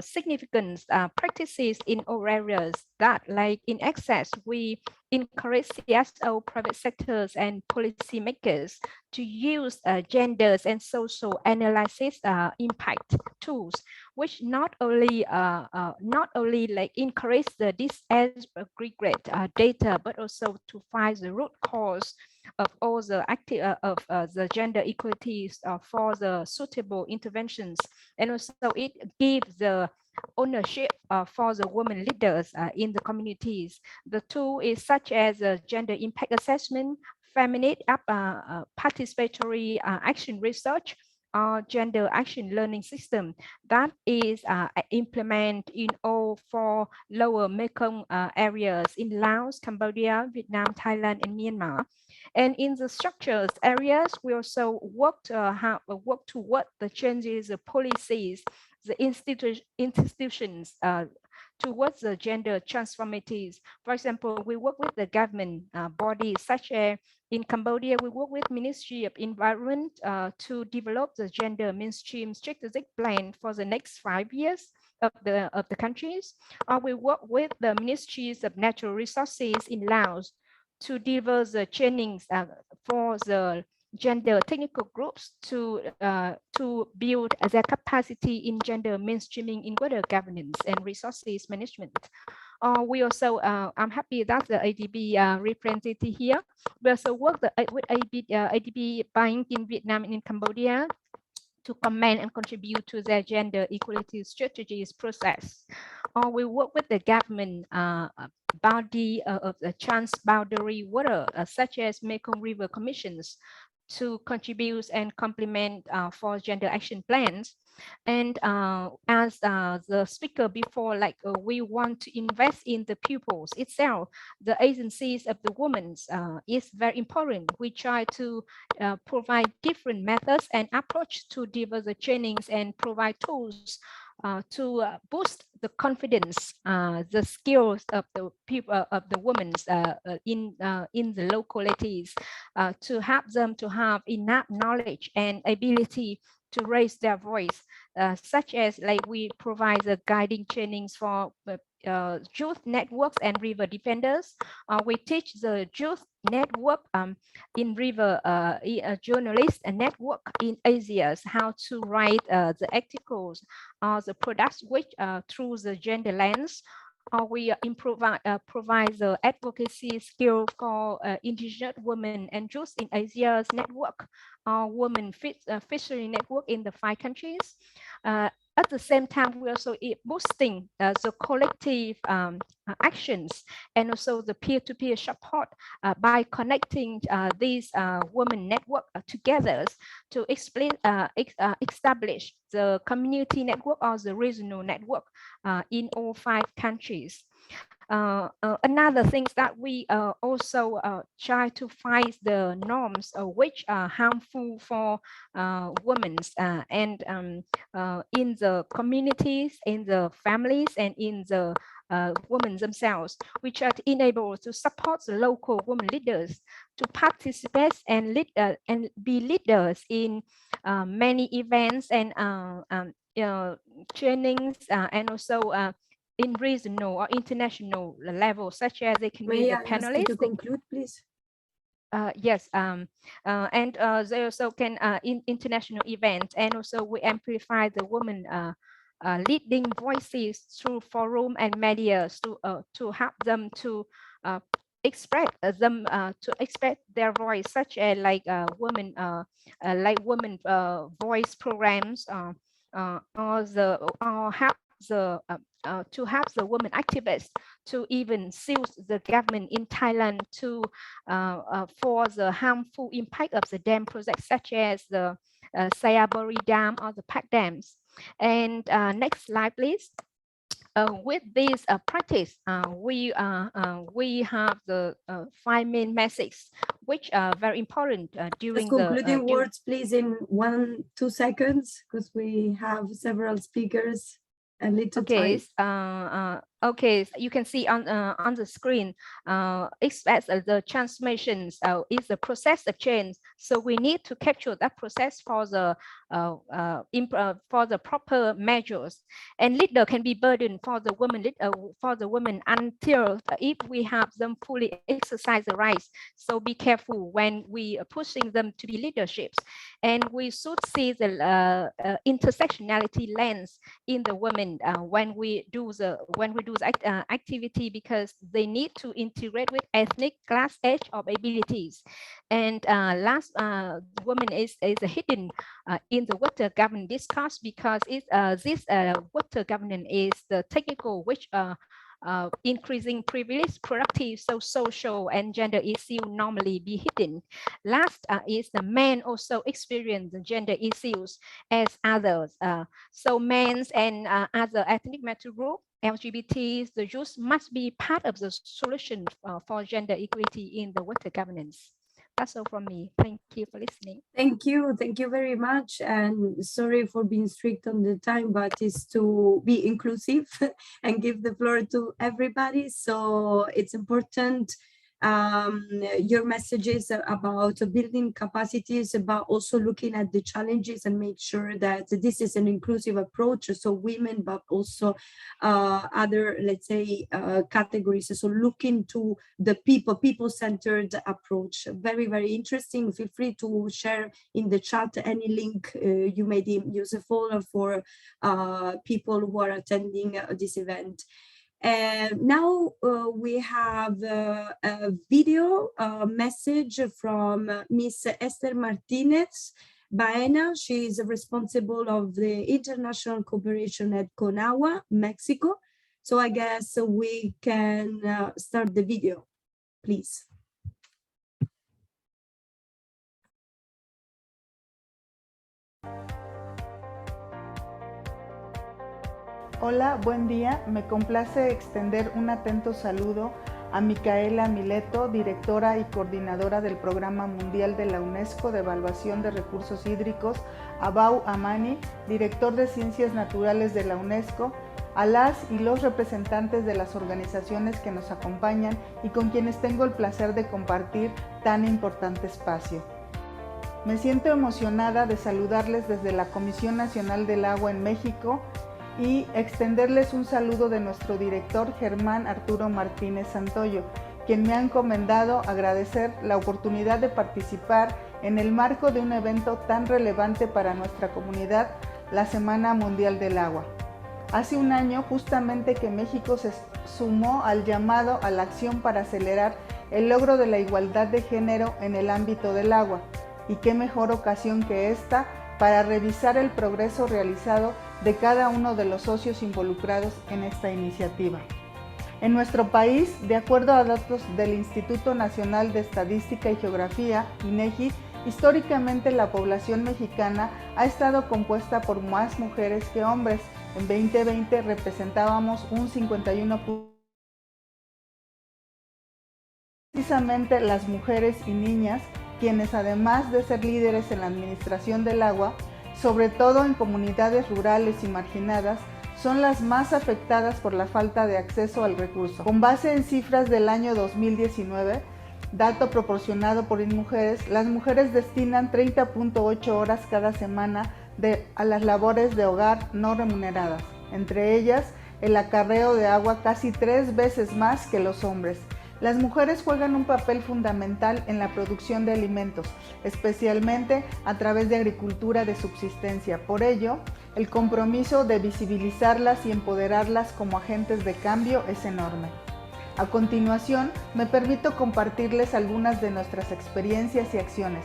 significant practices in all areas that, like in access, we encourage CSO, private sectors, and policymakers to use genders and social analysis impact tools, which not only like encourage the disaggregate data, but also to find the root cause of all the the gender equalities for the suitable interventions, and also it gives the ownership for the women leaders in the communities. The tool is such as gender impact assessment, feminist participatory action research, or gender action learning system that is implemented in all 4 lower Mekong areas in Laos, Cambodia, Vietnam, Thailand, and Myanmar. And in the structures areas, we also work toward the changes of policies, the institutions towards the gender transformatives. For example, we work with the government bodies such as in Cambodia, we work with Ministry of Environment to develop the gender mainstream strategic plan for the next 5 years of the countries. We work with the Ministries of Natural Resources in Laos to deliver the trainings for the gender technical groups to build their capacity in gender mainstreaming in water governance and resources management. We also, I'm happy that the ADB represented here. We also work with ADB Bank in Vietnam and in Cambodia to comment and contribute to their gender equality strategies process. We work with the government body of the trans-boundary water, such as Mekong River Commissions, to contribute and complement for gender action plans. And as the speaker before, like we want to invest in the pupils itself, the agencies of the women is very important. We try to provide different methods and approach to deliver the trainings and provide tools to boost the confidence, the skills of the people, of the women in the localities, to help them to have enough knowledge and ability to raise their voice, such as like we provide the guiding trainings for youth networks and river defenders. We teach the youth network in river journalist network in Asia how to write the articles or the products which through the gender lens. or we provide the advocacy skill for indigenous women and youth in Asia's network, or women fishery network in the 5 countries. At the same time, we also boosting the collective actions and also the peer-to-peer support by connecting these women network together to establish the community network or the regional network in all 5 countries. Another thing that we also try to find the norms which are harmful for women and in the communities, in the families, and in the women themselves. We try to enable to support the local women leaders to participate and lead and be leaders in many events and trainings and also in regional or international level, such as they can be the panelists. May I ask you to conclude, please? Yes, and they also can in international events, and also we amplify the women leading voices through forum and media to help them to express their voice, such as like women voice programs or help the to help the women activists to even sue the government in Thailand to for the harmful impact of the dam projects, such as the Sayaburi Dam or the Pak dams. And next slide, please. With this practice, we have the 5 main messages, which are very important during Just concluding words, please, in 1-2 seconds, because we have several speakers. Okay, okay, so you can see on the screen, expect the transformations is the process of change. So we need to capture that process for the proper measures. And leader can be burdened for the women until if we have them fully exercise the rights. So be careful when we are pushing them to be leaderships. And we should see the intersectionality lens in the women when we do the activity, because they need to integrate with ethnic, class, age, or abilities. And last, women is hidden in the water governance discourse, because this water governance is the technical which increasing privilege, productive, social and gender issue normally be hidden. Last is the men also experience the gender issues as others. So men and other ethnic matter group, LGBTs, the youth must be part of the solution for gender equality in the water governance. That's all from me. Thank you for listening. Thank you very much, and sorry for being strict on the time, but it's to be inclusive and give the floor to everybody. So it's important your messages about building capacities, about also looking at the challenges and make sure that this is an inclusive approach, so women, but also other, let's say, categories. So looking to the people-centered approach. Very, very interesting. Feel free to share in the chat any link you may deem useful for people who are attending this event. And now we have a video message from Miss Esther Martinez Baena. She is responsible of the international cooperation at Conagua, Mexico. So I guess we can start the video, please. Hola, buen día. Me complace extender un atento saludo a Micaela Mileto, directora y coordinadora del Programa Mundial de la UNESCO de Evaluación de Recursos Hídricos, a Bau Amani, director de Ciencias Naturales de la UNESCO, a las y los representantes de las organizaciones que nos acompañan y con quienes tengo el placer de compartir tan importante espacio. Me siento emocionada de saludarles desde la Comisión Nacional del Agua en México y extenderles un saludo de nuestro director Germán Arturo Martínez Santoyo, quien me ha encomendado agradecer la oportunidad de participar en el marco de un evento tan relevante para nuestra comunidad, la Semana Mundial del Agua. Hace un año justamente que México se sumó al llamado a la acción para acelerar el logro de la igualdad de género en el ámbito del agua. Y qué mejor ocasión que esta para revisar el progreso realizado de cada uno de los socios involucrados en esta iniciativa. En nuestro país, de acuerdo a datos del Instituto Nacional de Estadística y Geografía, INEGI, históricamente la población mexicana ha estado compuesta por más mujeres que hombres. En 2020 representábamos un 51%. Precisamente las mujeres y niñas, quienes además de ser líderes en la administración del agua, sobre todo en comunidades rurales y marginadas, son las más afectadas por la falta de acceso al recurso. Con base en cifras del año 2019, dato proporcionado por INMujeres, las mujeres destinan 30.8 horas cada semana a las labores de hogar no remuneradas, entre ellas el acarreo de agua casi 3 veces más que los hombres. Las mujeres juegan un papel fundamental en la producción de alimentos, especialmente a través de agricultura de subsistencia. Por ello, el compromiso de visibilizarlas y empoderarlas como agentes de cambio es enorme. A continuación, me permito compartirles algunas de nuestras experiencias y acciones.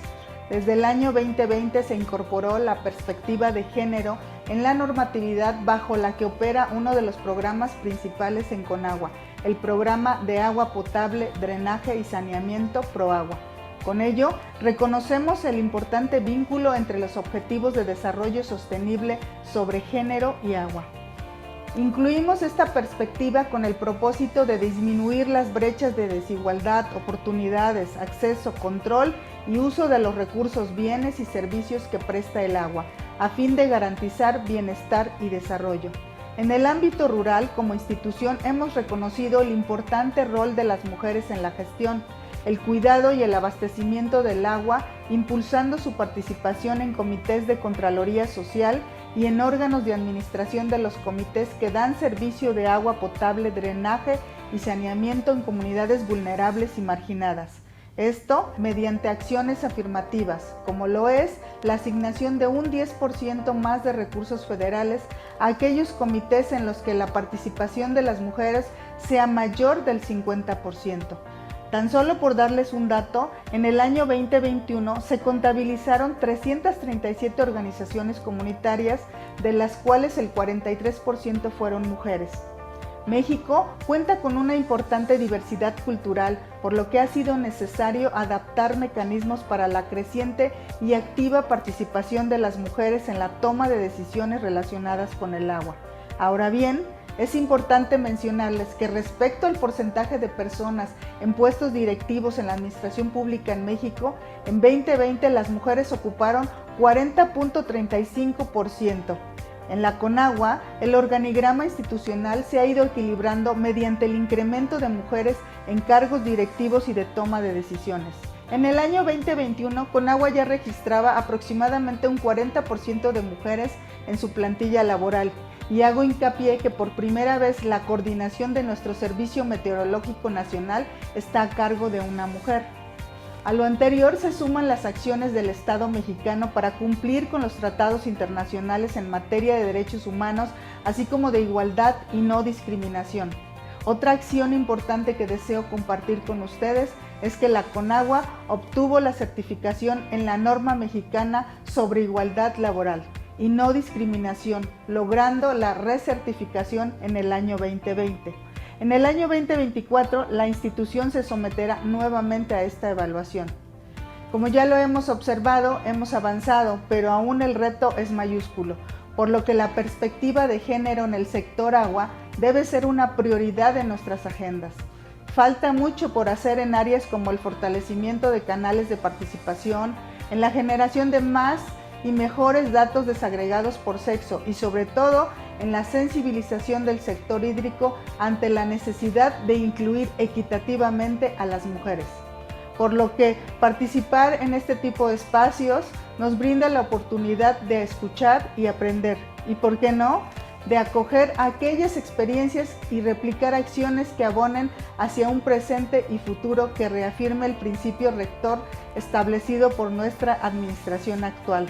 Desde el año 2020 se incorporó la perspectiva de género en la normatividad bajo la que opera uno de los programas principales en Conagua, el programa de agua potable, drenaje y saneamiento ProAgua. Con ello, reconocemos el importante vínculo entre los objetivos de desarrollo sostenible sobre género y agua. Incluimos esta perspectiva con el propósito de disminuir las brechas de desigualdad, oportunidades, acceso, control y uso de los recursos, bienes y servicios que presta el agua, a fin de garantizar bienestar y desarrollo. En el ámbito rural, como institución, hemos reconocido el importante rol de las mujeres en la gestión, el cuidado y el abastecimiento del agua, impulsando su participación en comités de Contraloría Social y en órganos de administración de los comités que dan servicio de agua potable, drenaje y saneamiento en comunidades vulnerables y marginadas. Esto mediante acciones afirmativas, como lo es la asignación de un 10% más de recursos federales a aquellos comités en los que la participación de las mujeres sea mayor del 50%. Tan solo por darles un dato, en el año 2021 se contabilizaron 337 organizaciones comunitarias, de las cuales el 43% fueron mujeres. México cuenta con una importante diversidad cultural, por lo que ha sido necesario adaptar mecanismos para la creciente y activa participación de las mujeres en la toma de decisiones relacionadas con el agua. Ahora bien, es importante mencionarles que respecto al porcentaje de personas en puestos directivos en la administración pública en México, en 2020 las mujeres ocuparon 40.35%. En la Conagua, el organigrama institucional se ha ido equilibrando mediante el incremento de mujeres en cargos directivos y de toma de decisiones. En el año 2021, Conagua ya registraba aproximadamente un 40% de mujeres en su plantilla laboral, y hago hincapié que por primera vez la coordinación de nuestro Servicio Meteorológico Nacional está a cargo de una mujer. A lo anterior se suman las acciones del Estado mexicano para cumplir con los tratados internacionales en materia de derechos humanos, así como de igualdad y no discriminación. Otra acción importante que deseo compartir con ustedes es que la Conagua obtuvo la certificación en la norma mexicana sobre igualdad laboral y no discriminación, logrando la recertificación en el año 2020. En el año 2024, la institución se someterá nuevamente a esta evaluación. Como ya lo hemos observado, hemos avanzado, pero aún el reto es mayúsculo, por lo que la perspectiva de género en el sector agua debe ser una prioridad en nuestras agendas. Falta mucho por hacer en áreas como el fortalecimiento de canales de participación, en la generación de más y mejores datos desagregados por sexo y sobre todo en la sensibilización del sector hídrico ante la necesidad de incluir equitativamente a las mujeres. Por lo que participar en este tipo de espacios nos brinda la oportunidad de escuchar y aprender y, ¿por qué no?, de acoger aquellas experiencias y replicar acciones que abonen hacia un presente y futuro que reafirme el principio rector establecido por nuestra administración actual.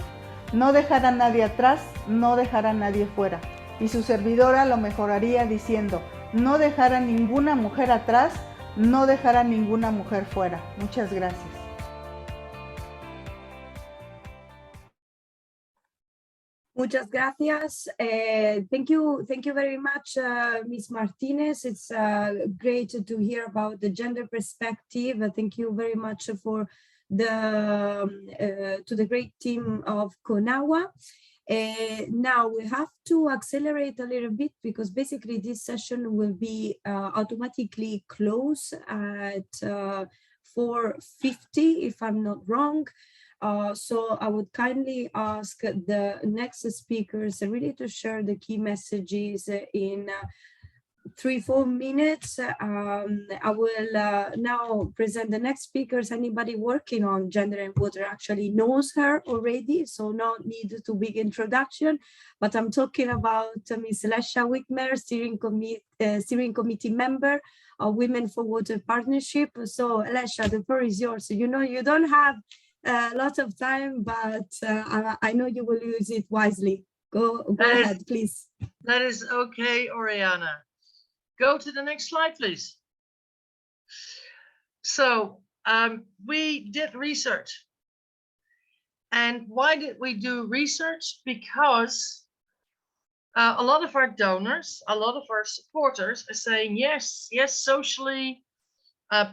No dejar a nadie atrás, no dejar a nadie fuera. y su servidora lo mejoraría diciendo, no dejar a ninguna mujer atrás, no dejar a ninguna mujer fuera. Muchas gracias. Muchas gracias. Thank you very much, Ms. Martinez. It's great to hear about the gender perspective. Thank you very much for to the great team of CONAWA. Now we have to accelerate a little bit because basically this session will be automatically closed at 4:50, if I'm not wrong. So I would kindly ask the next speakers really to share the key messages in 3-4 minutes. I will now present the next speakers. Anybody working on gender and water actually knows her already, so no need to big introduction. But I'm talking about Ms. Lesha Wickmer, steering committee member of Women for Water Partnership. So Lesha, the floor is yours. So, you know, you don't have a lot of time, but I know you will use it wisely. Go ahead, please. That is okay, Oriana. Go to the next slide, please. So we did research. And why did we do research? Because a lot of our donors, a lot of our supporters are saying, yes, socially,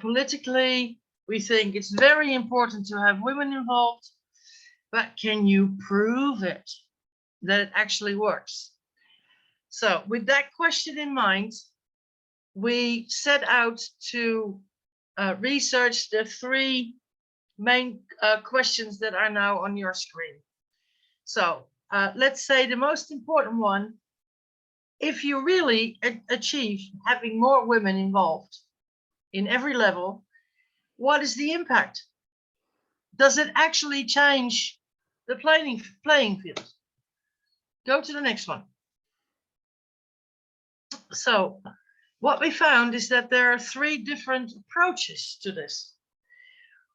politically, we think it's very important to have women involved, but can you prove it, that it actually works? So with that question in mind, we set out to research the 3 main questions that are now on your screen. So let's say the most important one, if you really achieve having more women involved in every level, what is the impact? Does it actually change the playing field? Go to the next one. So what we found is that there are 3 different approaches to this.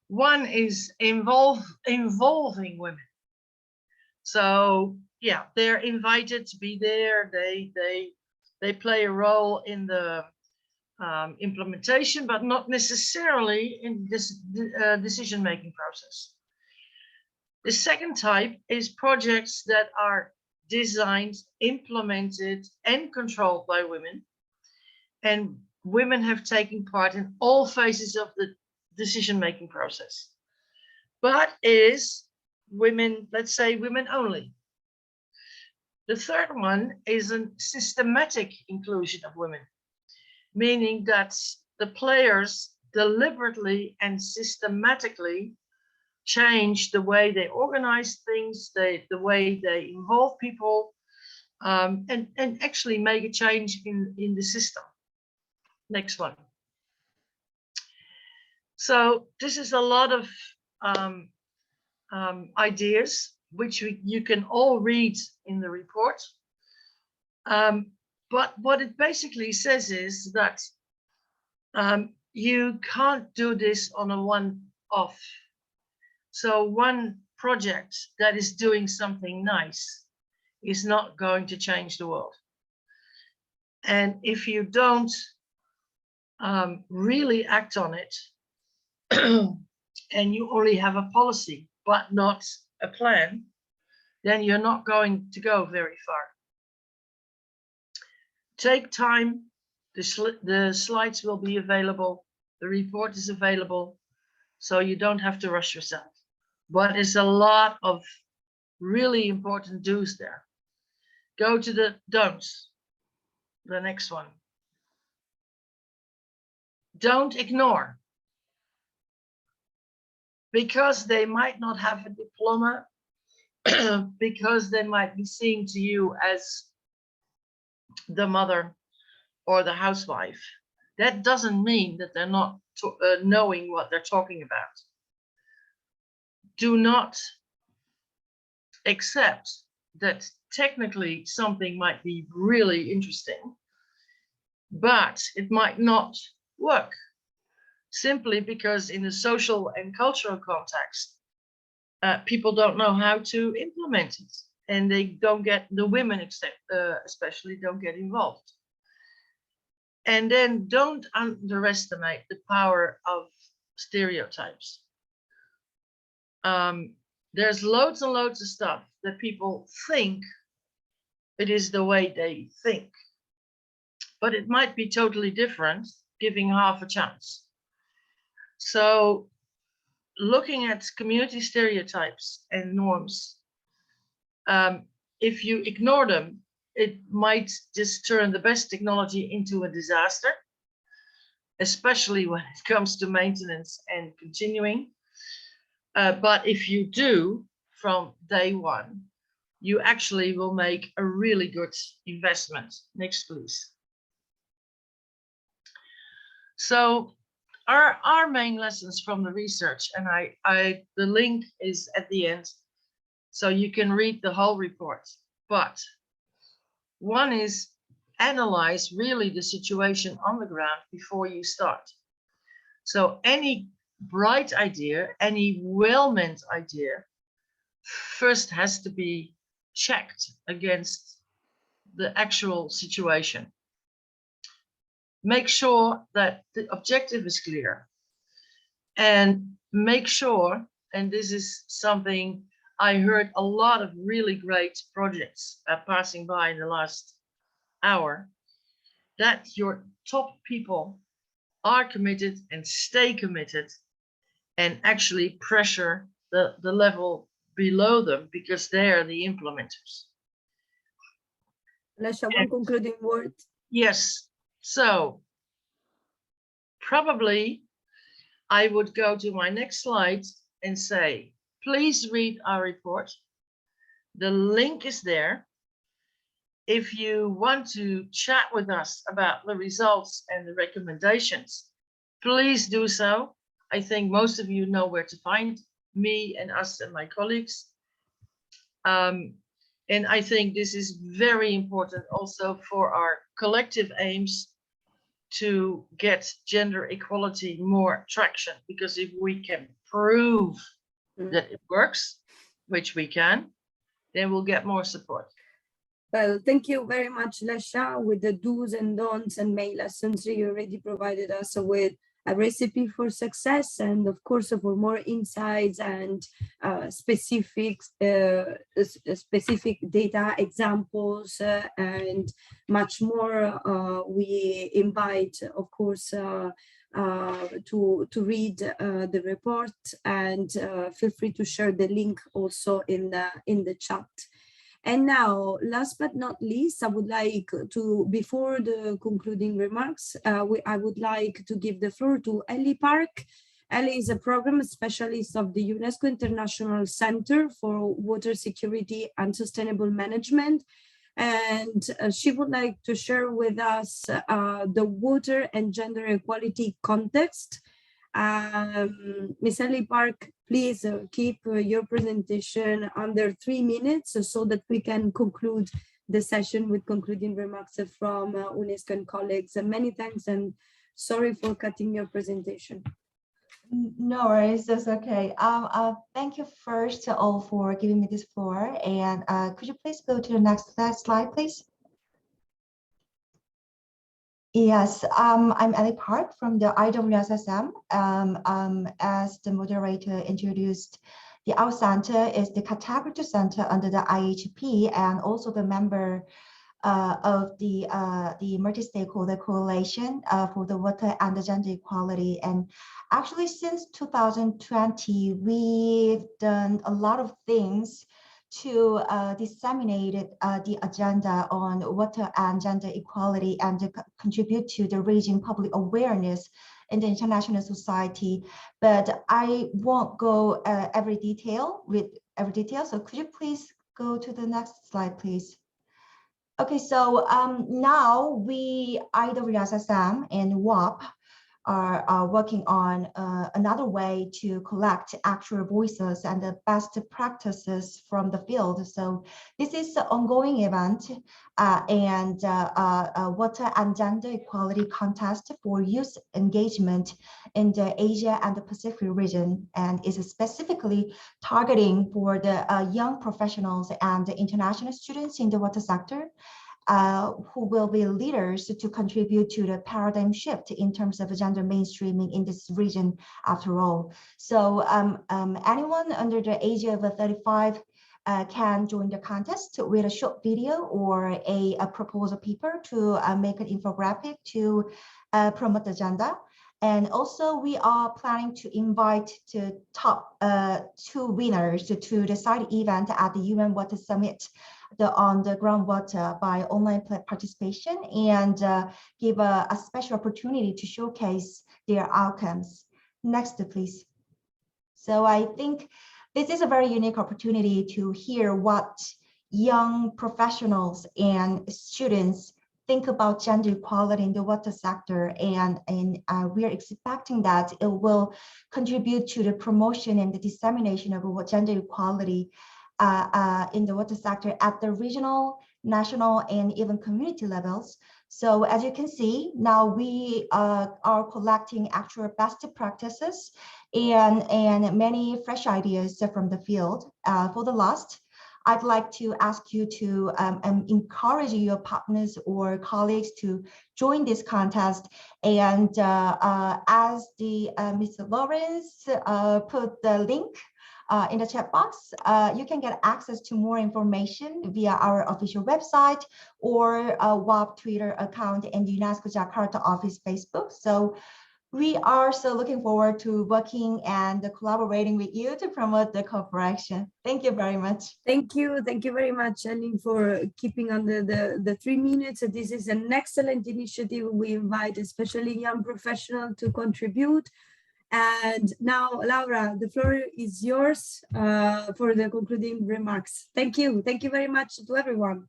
One is involving women. So yeah, they're invited to be there. They play a role in the implementation, but not necessarily in this decision-making process. The second type is projects that are designed, implemented, and controlled by women. And women have taken part in all phases of the decision-making process. But it is women, let's say women only. The third one is a systematic inclusion of women, meaning that the players deliberately and systematically change the way they organize things, the way they involve people, and actually make a change in the system. Next one. So this is a lot of ideas, which you can all read in the report. But what it basically says is that you can't do this on a one-off. So one project that is doing something nice is not going to change the world. And if you don't really act on it, and you only have a policy, but not a plan, then you're not going to go very far. Take time. The slides will be available. The report is available, so you don't have to rush yourself. But there's a lot of really important do's there. Go to the don'ts, the next one. Don't ignore. Because they might not have a diploma, because they might be seen to you as the mother or the housewife, that doesn't mean that they're not knowing what they're talking about. Do not accept that technically something might be really interesting, but it might not work. Simply because in the social and cultural context, people don't know how to implement it. and they don't get, the women especially don't get involved. And then don't underestimate the power of stereotypes. There's loads and loads of stuff that people think it is the way they think, but it might be totally different, giving half a chance. So looking at community stereotypes and norms, if you ignore them, it might just turn the best technology into a disaster, especially when it comes to maintenance and continuing. But if you do from day one, you actually will make a really good investment. Next, please. So our main lessons from the research, and the link is at the end, so you can read the whole report. But one is analyze really the situation on the ground before you start. So any bright idea, any well-meant idea, first has to be checked against the actual situation. Make sure that the objective is clear, and make sure, and this is something I heard a lot of really great projects passing by in the last hour, that your top people are committed and stay committed, and actually pressure the level below them, because they're the implementers. Lesha, one concluding word. Yes. So probably I would go to my next slide and say, please read our report. The link is there. If you want to chat with us about the results and the recommendations, please do so. I think most of you know where to find me and us and my colleagues. And I think this is very important also for our collective aims to get gender equality more traction, because if we can prove that it works, which we can, then we'll get more support. Well, thank you very much, Lesha, with the do's and don'ts and main lessons. You already provided us with a recipe for success, and of course for more insights and specific data examples and much more. We invite, of course, to read the report, and feel free to share the link also in the chat. And now, last but not least, I would like to, before the concluding remarks, I would like to give the floor to Ellie Park. Ellie is a program specialist of the UNESCO International Center for Water Security and Sustainable Management. And she would like to share with us the water and gender equality context. Ms. Ellie Park, please keep your presentation under 3 minutes so that we can conclude the session with concluding remarks from UNESCO and colleagues. And many thanks, and sorry for cutting your presentation. No worries, that's okay. Thank you first to all for giving me this floor. And could you please go to the next slide, please? Yes, I'm Ellie Park from the IWSSM. As the moderator introduced, our center is the category center under the IHP, and also the member of the Multi-stakeholder Coalition for the water and the gender equality. And actually, since 2020, we've done a lot of things to disseminate the agenda on water and gender equality, and to contribute to the raising public awareness in the international society. But I won't go every detail. So could you please go to the next slide, please? Okay, so now we, IWSSM and WWAP, are working on another way to collect actual voices and the best practices from the field. So this is an ongoing event and water and gender equality contest for youth engagement in the Asia and the Pacific region, and is specifically targeting for the young professionals and the international students in the water sector. Who will be leaders to contribute to the paradigm shift in terms of gender mainstreaming in this region after all. So anyone under the age of 35 can join the contest with a short video or a proposal paper to make an infographic to promote the agenda. And also we are planning to invite the top 2 winners to the side event at the UN Water Summit on the groundwater by online participation, and give a special opportunity to showcase their outcomes. Next, please. So I think this is a very unique opportunity to hear what young professionals and students think about gender equality in the water sector, and we are expecting that it will contribute to the promotion and the dissemination of gender equality in the water sector at the regional, national, and even community levels. So as you can see, now we are collecting actual best practices and many fresh ideas from the field. For the last, I'd like to ask you to encourage your partners or colleagues to join this contest. And as the Mr. Lawrence put the link in the chat box, you can get access to more information via our official website or WWAP Twitter account and the UNESCO Jakarta office Facebook. So we are so looking forward to working and collaborating with you to promote the cooperation. Thank you very much. Thank you very much, Aline, for keeping under the 3 minutes. This is an excellent initiative. We invite especially young professionals to contribute. And now, Laura, the floor is yours for the concluding remarks. Thank you very much to everyone.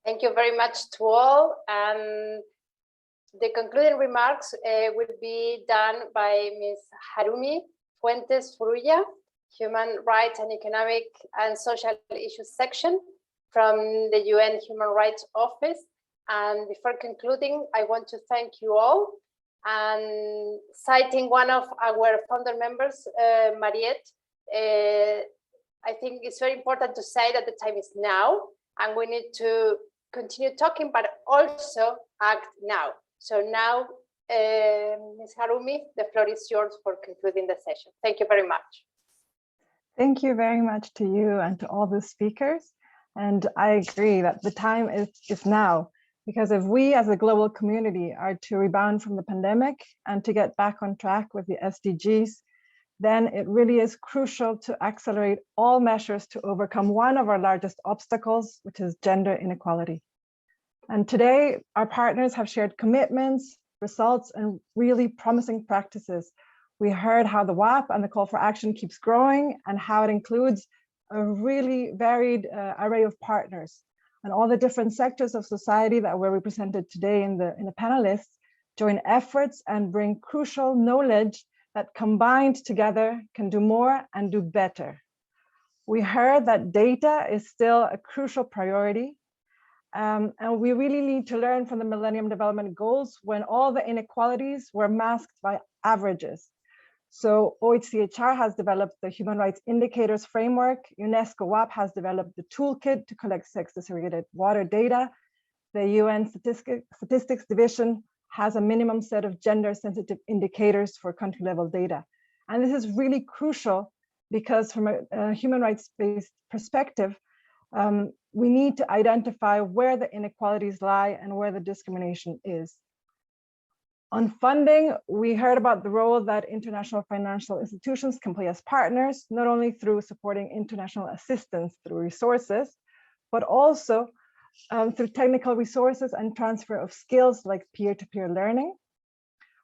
Thank you very much to all. And the concluding remarks will be done by Ms. Harumi Fuentes Furuya, Human Rights and Economic and Social Issues section from the UN Human Rights Office. And before concluding, I want to thank you all. And citing one of our founder members, Mariette, I think it's very important to say that the time is now, and we need to continue talking, but also act now. So now, Ms. Harumi, the floor is yours for concluding the session. Thank you very much. Thank you very much to you and to all the speakers. And I agree that the time is now, because if we as a global community are to rebound from the pandemic and to get back on track with the SDGs, then it really is crucial to accelerate all measures to overcome one of our largest obstacles, which is gender inequality. And today, our partners have shared commitments, results, and really promising practices. We heard how the WWAP and the call for action keeps growing and how it includes a really varied array of partners. And all the different sectors of society that were represented today in the panelists join efforts and bring crucial knowledge that combined together can do more and do better. We heard that data is still a crucial priority. And we really need to learn from the Millennium Development Goals when all the inequalities were masked by averages. So OHCHR has developed the Human Rights Indicators Framework. UNESCO WWAP has developed the toolkit to collect sex-segregated water data. The UN Statistics Division has a minimum set of gender-sensitive indicators for country-level data. And this is really crucial because from a human rights-based perspective, we need to identify where the inequalities lie and where the discrimination is. On funding, we heard about the role that international financial institutions can play as partners, not only through supporting international assistance through resources, but also through technical resources and transfer of skills like peer-to-peer learning.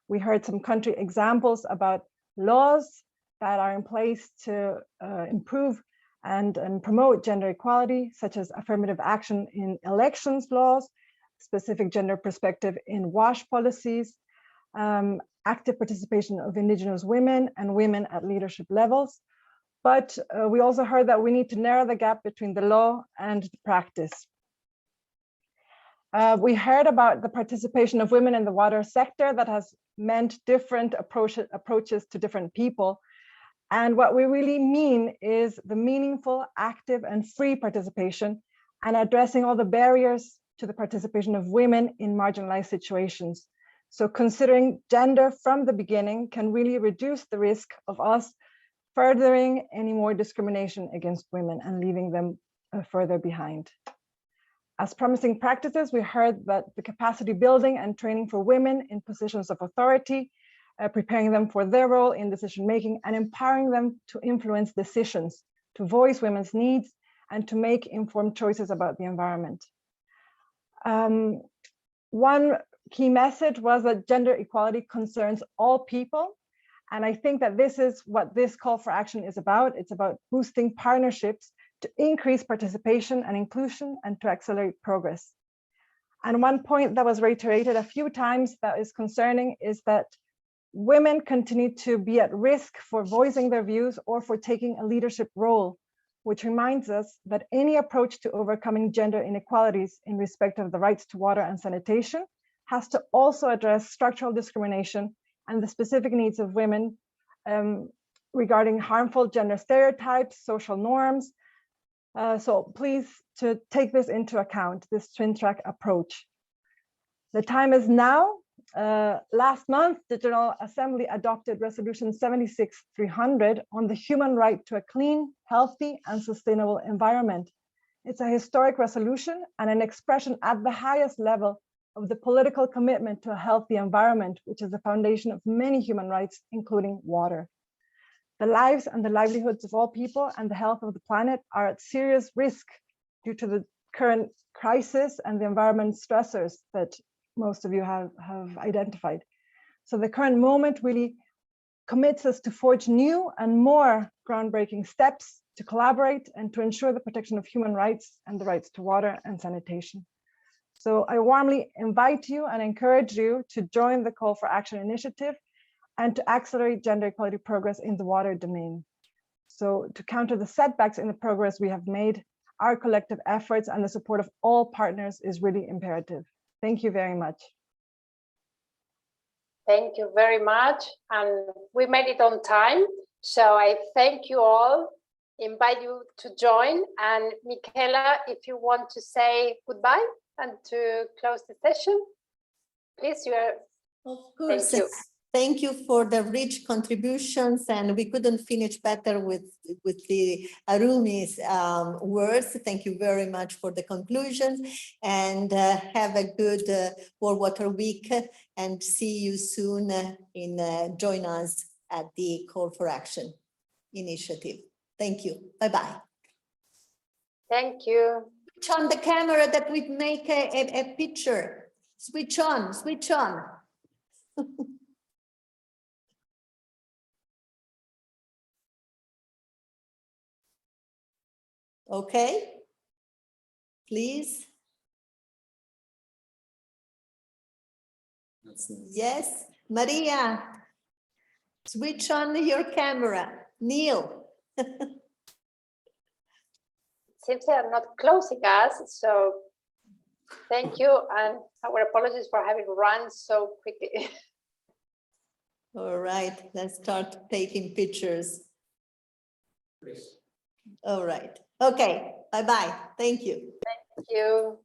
We heard some country examples about laws that are in place to improve and promote gender equality, such as affirmative action in elections laws, specific gender perspective in WASH policies, active participation of Indigenous women and women at leadership levels. But we also heard that we need to narrow the gap between the law and the practice. We heard about the participation of women in the water sector that has meant different approaches to different people. And what we really mean is the meaningful, active, and free participation and addressing all the barriers to the participation of women in marginalized situations. So considering gender from the beginning can really reduce the risk of us furthering any more discrimination against women and leaving them further behind. As promising practices, we heard that the capacity building and training for women in positions of authority, preparing them for their role in decision-making and empowering them to influence decisions, to voice women's needs, and to make informed choices about the environment. One key message was that gender equality concerns all people. And I think that this is what this call for action is about. It's about boosting partnerships to increase participation and inclusion and to accelerate progress. And one point that was reiterated a few times that is concerning is that women continue to be at risk for voicing their views or for taking a leadership role, which reminds us that any approach to overcoming gender inequalities in respect of the rights to water and sanitation has to also address structural discrimination and the specific needs of women regarding harmful gender stereotypes, social norms. So please to take this into account, this twin track approach. The time is now. Last month, the General Assembly adopted Resolution 76-300 on the human right to a clean, healthy, and sustainable environment. It's a historic resolution and an expression at the highest level of the political commitment to a healthy environment, which is the foundation of many human rights, including water. The lives and the livelihoods of all people and the health of the planet are at serious risk due to the current crisis and the environment stressors that most of you have identified. So the current moment really commits us to forge new and more groundbreaking steps to collaborate and to ensure the protection of human rights and the rights to water and sanitation. So I warmly invite you and encourage you to join the Call for Action initiative and to accelerate gender equality progress in the water domain. So to counter the setbacks in the progress we have made, our collective efforts and the support of all partners is really imperative. Thank you very much. Thank you very much. And we made it on time. So I thank you all, invite you to join. And Michaela, if you want to say goodbye and to close the session, please, you are. Of course. Thank you. Thank you for the rich contributions, and we couldn't finish better with the Arumi's words. Thank you very much for the conclusions, and have a good World Water Week, and see you soon join us at the Call for Action initiative. Thank you. Bye-bye. Thank you. Switch on the camera that we make a picture. Switch on, switch on. Okay, please. Yes, Maria, switch on your camera. Neil. Seems they are not closing us, so thank you, and our apologies for having run so quickly. All right, let's start taking pictures. All right. Okay, bye-bye. Thank you. Thank you.